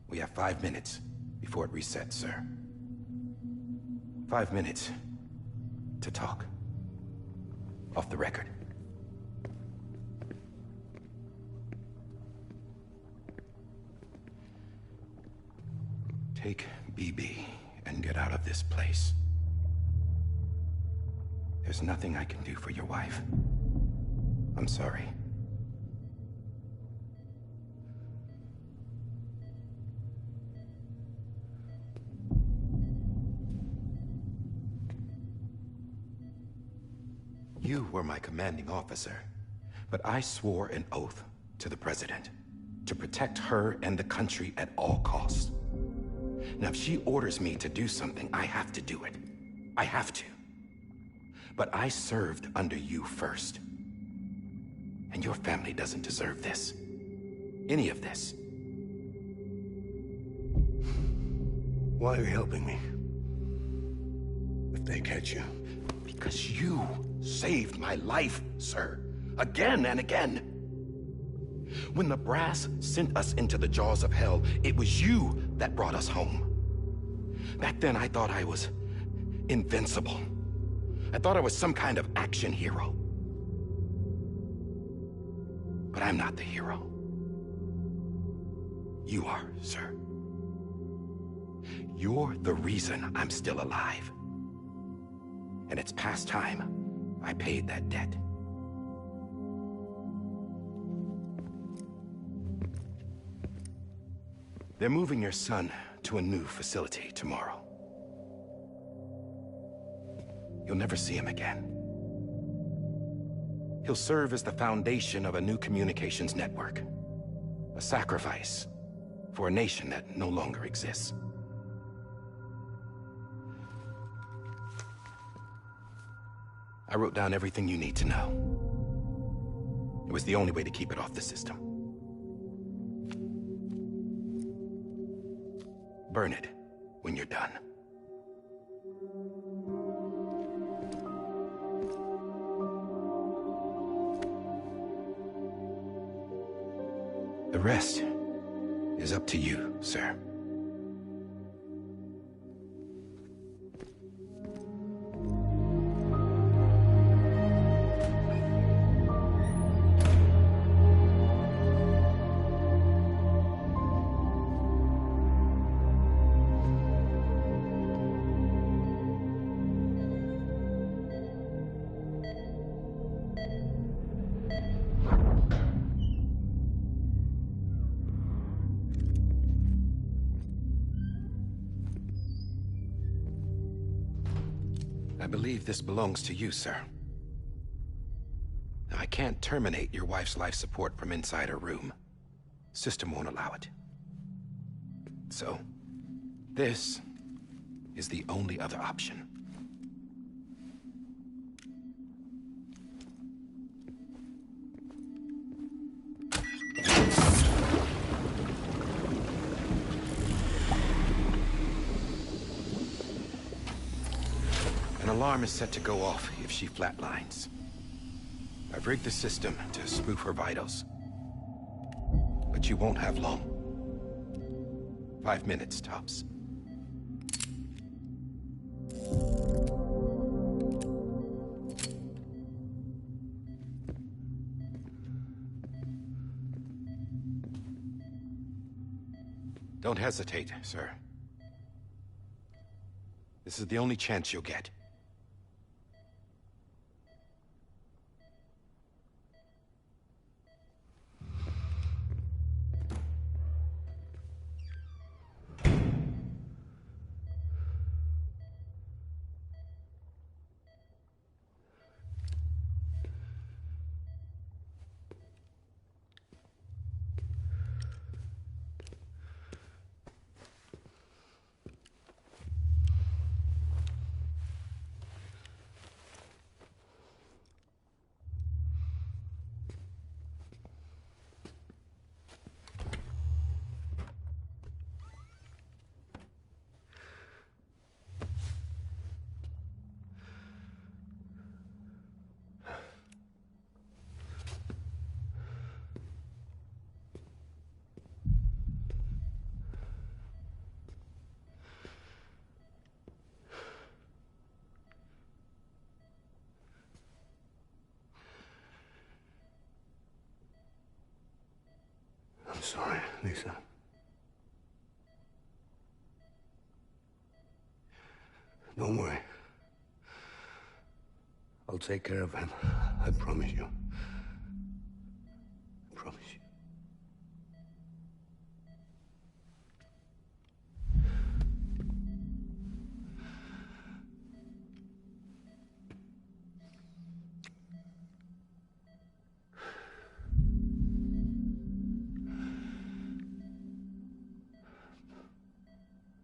F: We have 5 minutes before it resets, sir. 5 minutes to talk. Off the record. Take BB and get out of this place. There's nothing I can do for your wife. I'm sorry. You were my commanding officer, but I swore an oath to the President to protect her and the country at all costs. Now, if she orders me to do something, I have to do it. I have to. But I served under you first. And your family doesn't deserve this. Any of this.
J: Why are you helping me? If they catch you.
F: Because you saved my life, sir. Again and again. When the brass sent us into the jaws of hell, it was you that brought us home. Back then, I thought I was invincible. I thought I was some kind of action hero. But I'm not the hero. You are, sir. You're the reason I'm still alive. And it's past time I paid that debt. They're moving your son to a new facility tomorrow. You'll never see him again. He'll serve as the foundation of a new communications network. A sacrifice for a nation that no longer exists. I wrote down everything you need to know. It was the only way to keep it off the system. Burn it when you're done. The rest is up to you, sir. I believe this belongs to you, sir. Now, I can't terminate your wife's life support from inside her room. System won't allow it. So, this is the only other option. An alarm is set to go off if she flatlines. I've rigged the system to spoof her vitals. But you won't have long. 5 minutes, tops. Don't hesitate, sir. This is the only chance you'll get.
J: I'm sorry, Lisa. Don't worry. I'll take care of him. I promise you. I promise you.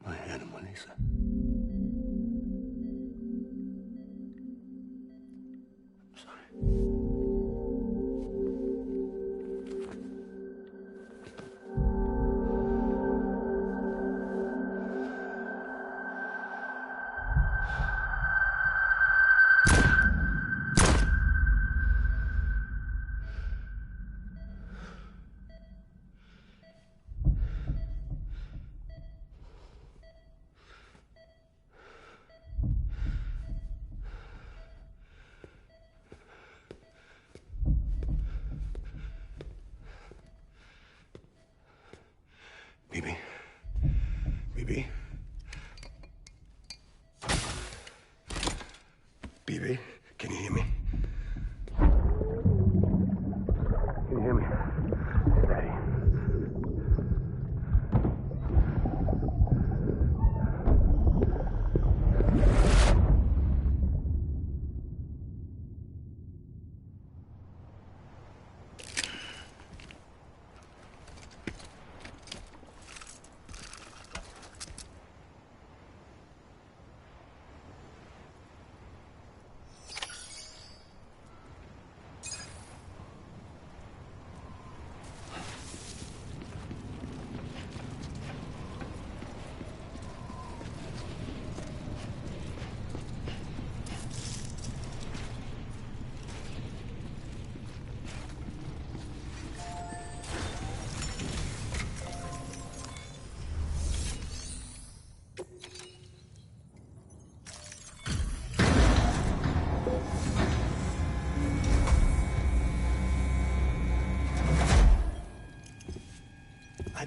J: My animal, Lisa. I'm sorry. Bibi? Bibi? Bibi, can you hear me? Can you hear me? It's Daddy.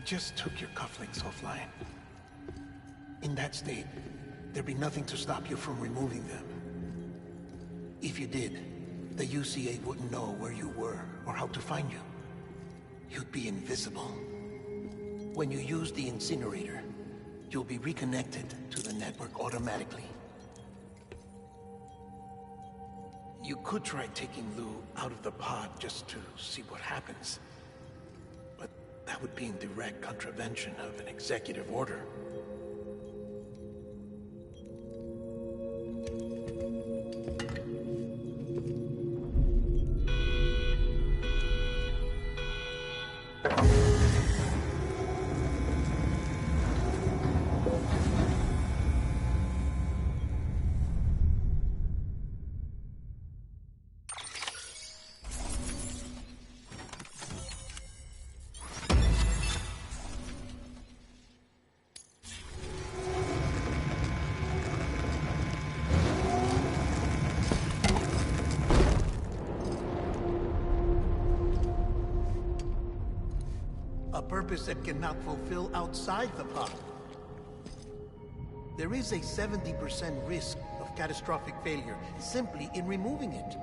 E: just took your cufflinks offline. In that state, there'd be nothing to stop you from removing them. If you did, the UCA wouldn't know where you were or how to find you. You'd be invisible. When you use the incinerator, you'll be reconnected to the network automatically. You could try taking Lou out of the pod just to see what happens. But that would be in direct contravention of an executive order. A purpose that cannot fulfill outside the pod. There is a 70% risk of catastrophic failure simply in removing it.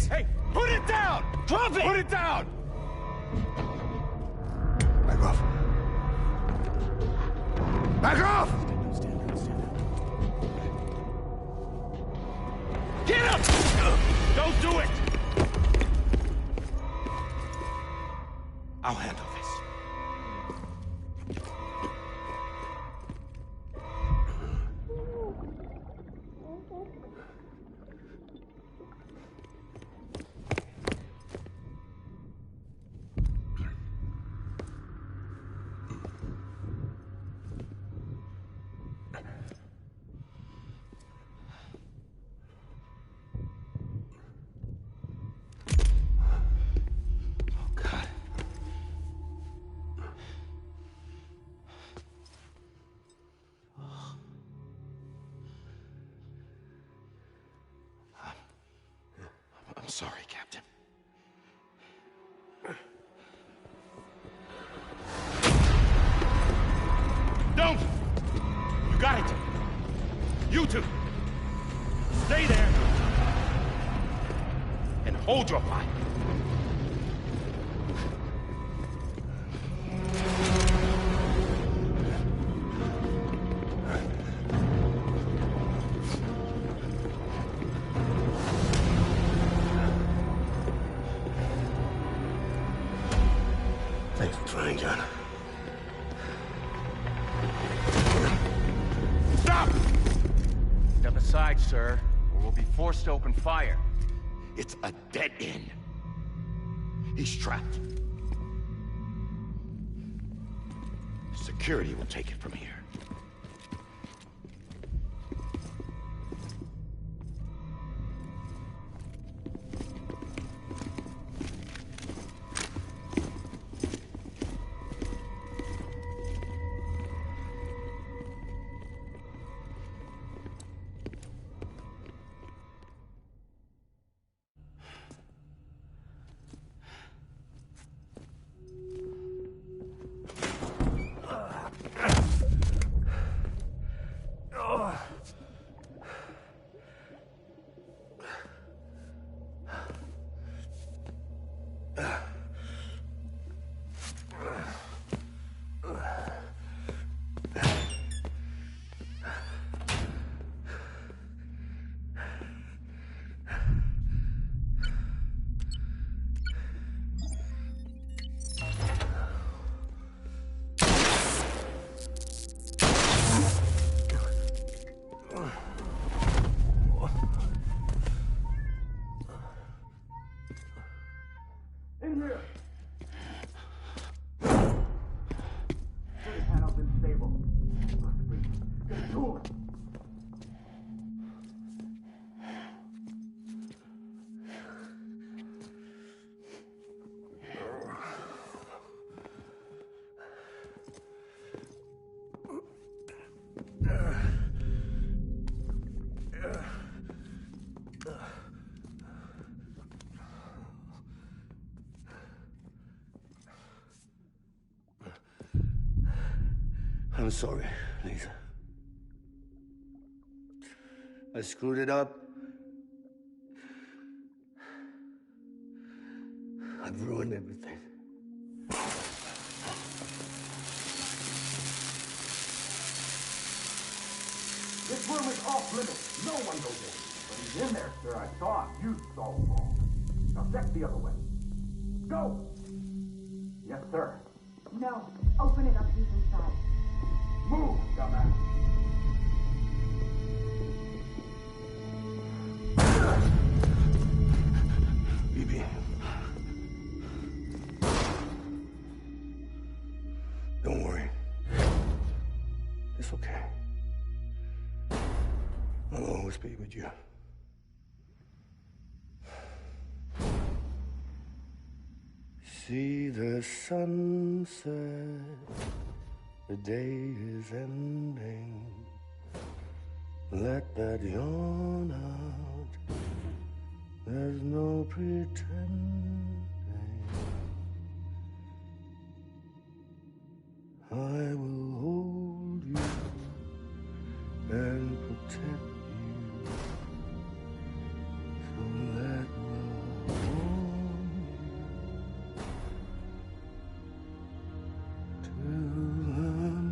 F: Hey, put it down! Drop it! Put it down!
J: Back off. Back off!
F: Get up! Don't do it! I'll handle this. I'm sorry, Captain. Don't! You got it! You two! Stay there! And hold your fire!
J: coming, John.
F: Stop!
K: Step aside, sir, or we'll be forced to open fire.
G: It's a dead end. He's trapped. Security will take it from here.
J: I'm sorry, Lisa. I screwed it up. I've ruined everything.
K: This room is off limits. No one goes in. But he's in there, sir. I saw him. You saw him all. Now check the other way. Go! Yes, sir.
I: No. Open it up. He's inside.
K: Move, dumbass.
J: Bibi. Don't worry. It's okay. I'll always be with you. See the sunset. The day is ending. Let that yawn out. There's no pretending. I will hold you and protect you. So let love warm you till I'm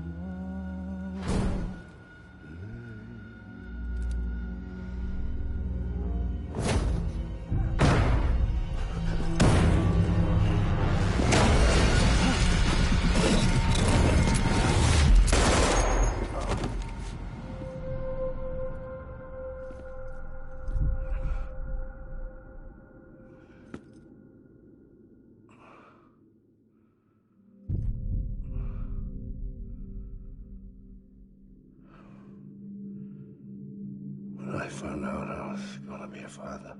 J: When I found out I was gonna be a father,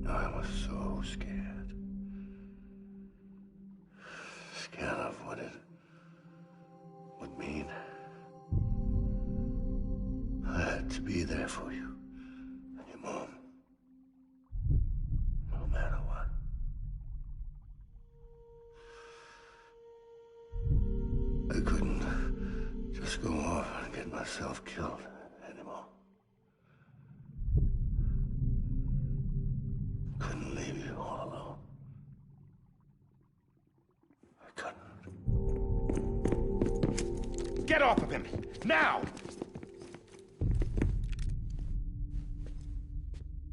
J: I was so scared. Scared of what it would mean. I had to be there for you and your mom. No matter what. I couldn't just go off and get myself killed anymore. Couldn't leave you all alone. I couldn't.
F: Get off of him! Now!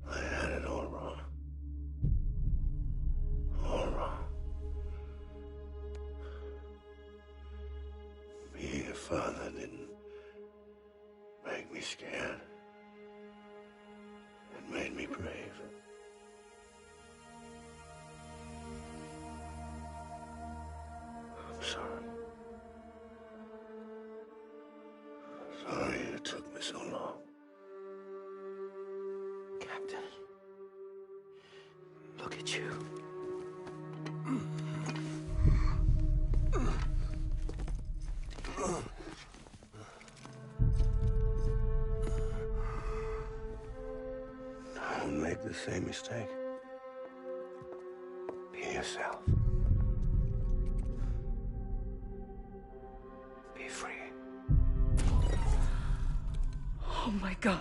J: I had it all wrong. All wrong.
C: Captain. Look at you.
J: Don't make the same mistake. Be yourself. Be free.
I: Oh my God.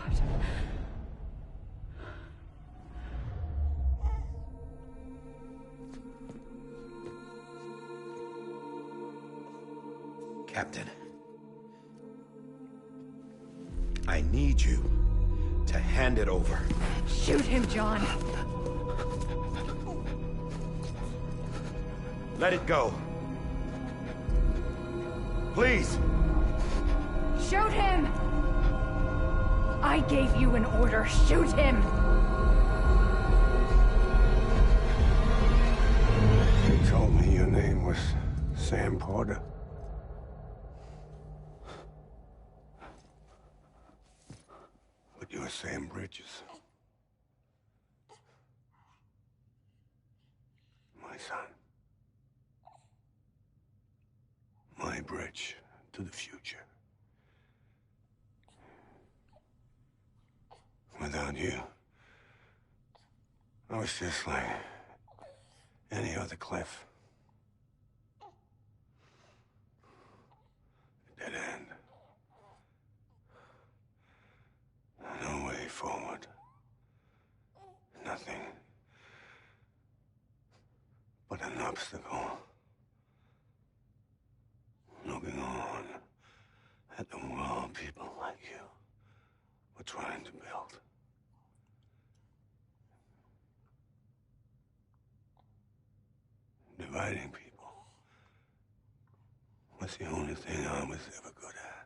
F: Captain, I need you to hand it over.
I: Shoot him, John.
F: Let it go. Please.
I: Shoot him! I gave you an order. Shoot him!
J: You told me your name was Sam Porter. But you're Sam Bridges. My son. My bridge to the future. Without you, I was just like any other Cliff. Dead end. No way forward. Nothing but an obstacle. Looking on at the world people like you were trying to build. Dividing people was the only thing I was ever good at.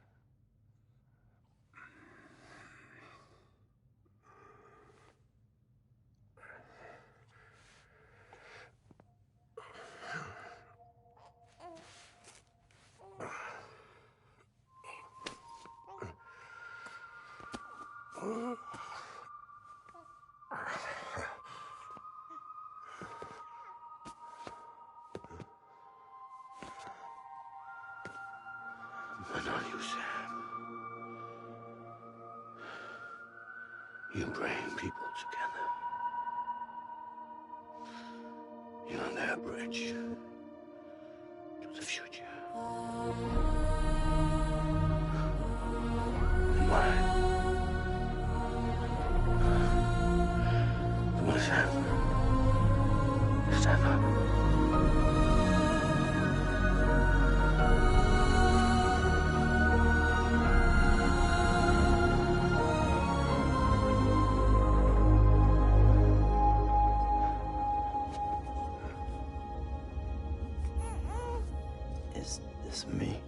J: But not you, Sam. You bring people together. You're their bridge to the future. Mine. Come on, Sam. Stand up.
C: Is this me?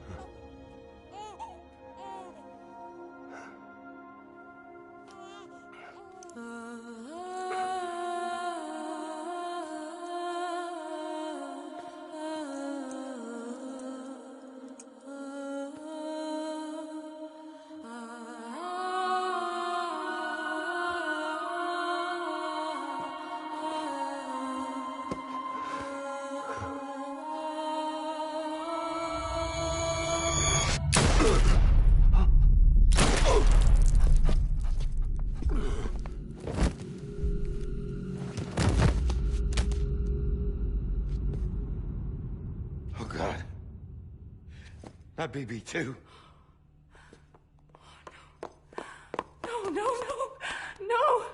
F: Oh, God. Not BB2.
I: No, no, no, no!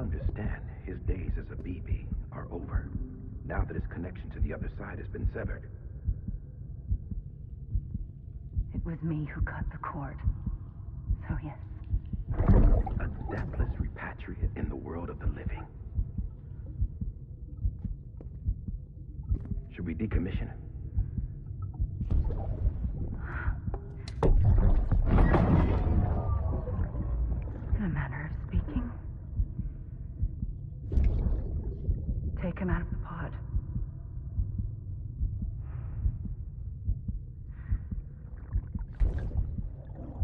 L: understand, his days as a BB are over, now that his connection to the other side has been severed.
I: It was me who cut the cord. So yes.
L: A deathless repatriate in the world of the living. Should we decommission it?
I: In a manner of speaking. Take him out of the pod.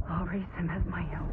I: I'll raise him as my own.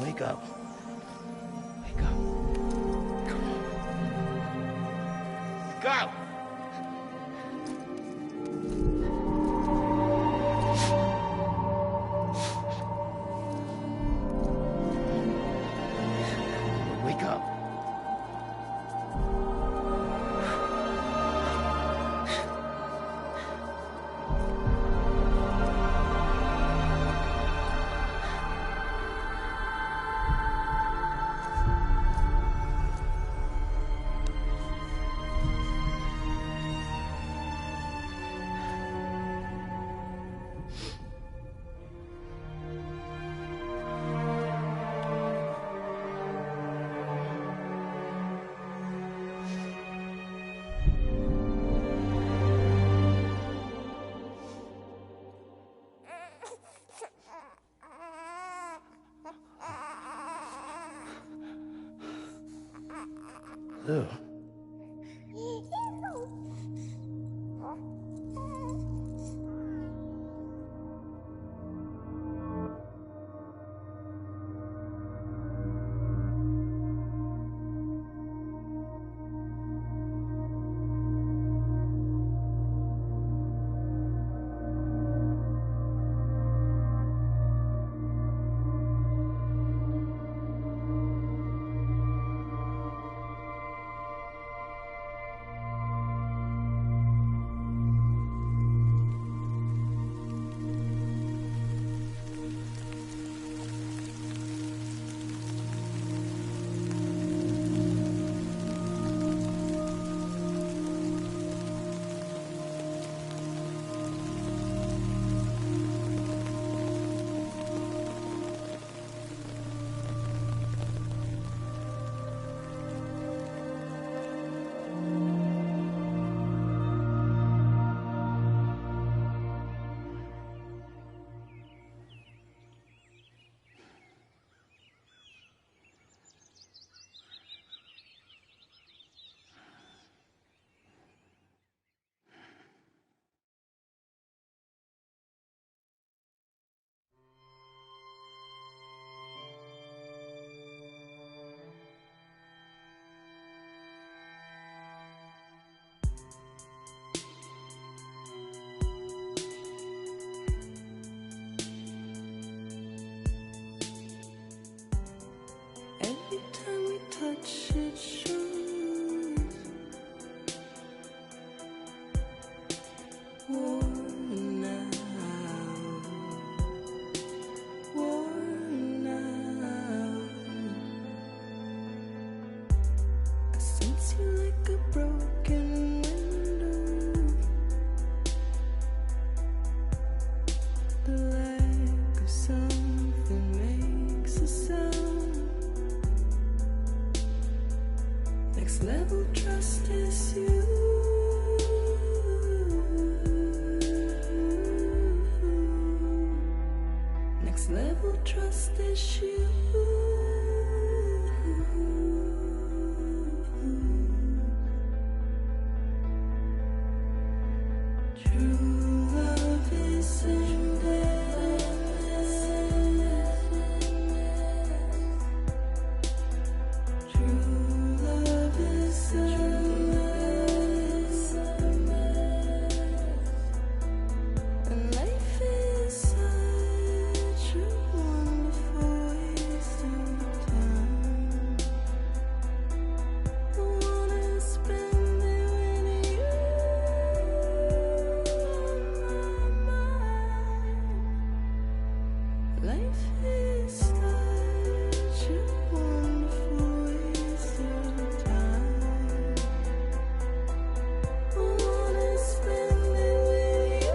C: Wake up. Wake up. Come on. Go! Wake up. Lou.
D: Every time we touch it shows worn out, worn out. I sense you like a broken window. The lack of something makes a sound. Next level trust is you. Next level trust is you. True love is endless. True love is endless. And life is such a wonderful waste of time. I wanna spend it with you on my mind. Life is such a wonderful waste of time. I wanna spend it with you.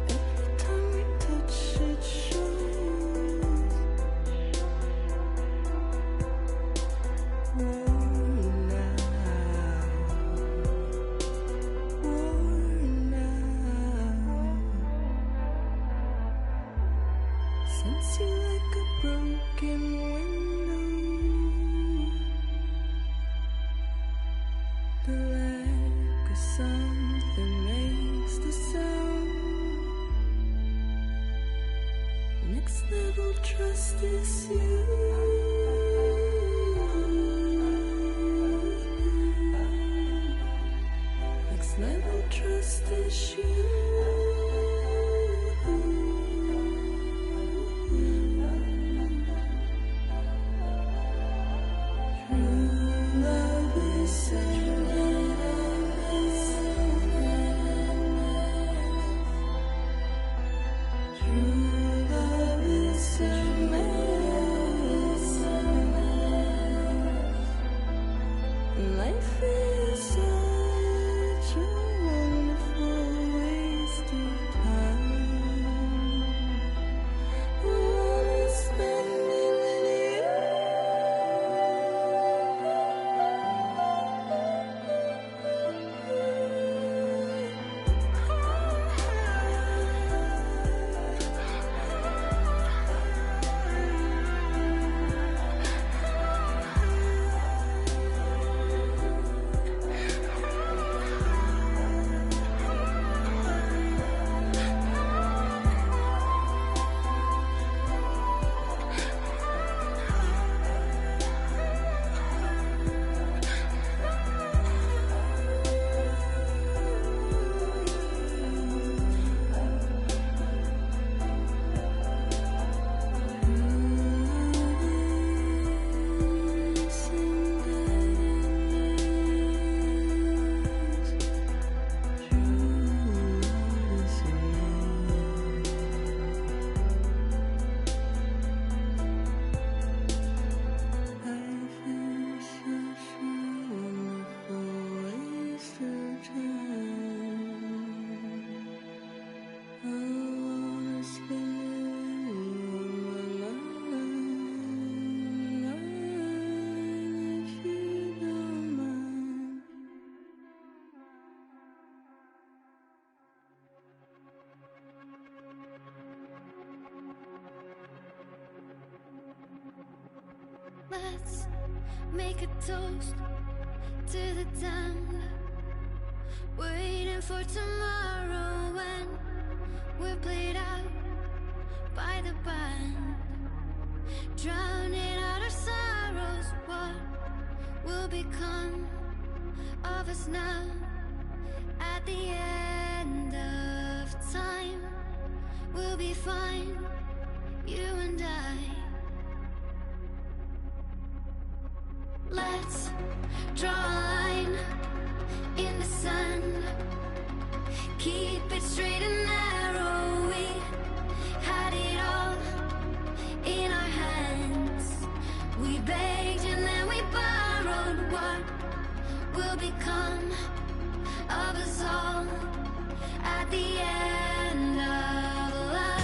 D: Every time we touch it shows. Worn out. Sense you like a broken window. The lack of something makes the sound. Next level trust is you. Next level trust is you. True love is endless. True love is endless. Life is such a wonderful waste of time. I wanna spend it with
M: Let's make a toast to the damned. Waiting for tomorrow when we're played out by the band. Drowning out our sorrows, what will become of us now? At the end of time, we'll be fine, you and I. Let's draw a line in the sand. Keep it straight and narrow. We had it all in our hands. We begged and then we borrowed. What will become of us all at the end of life?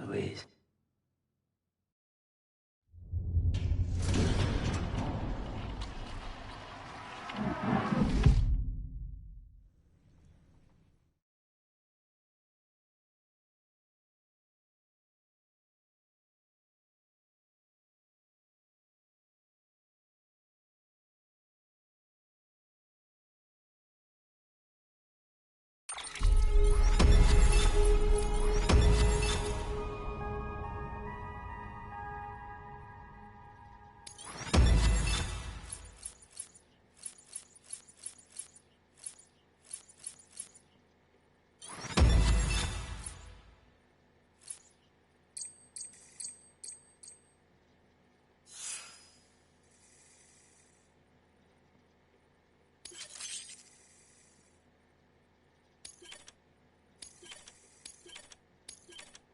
C: Louise.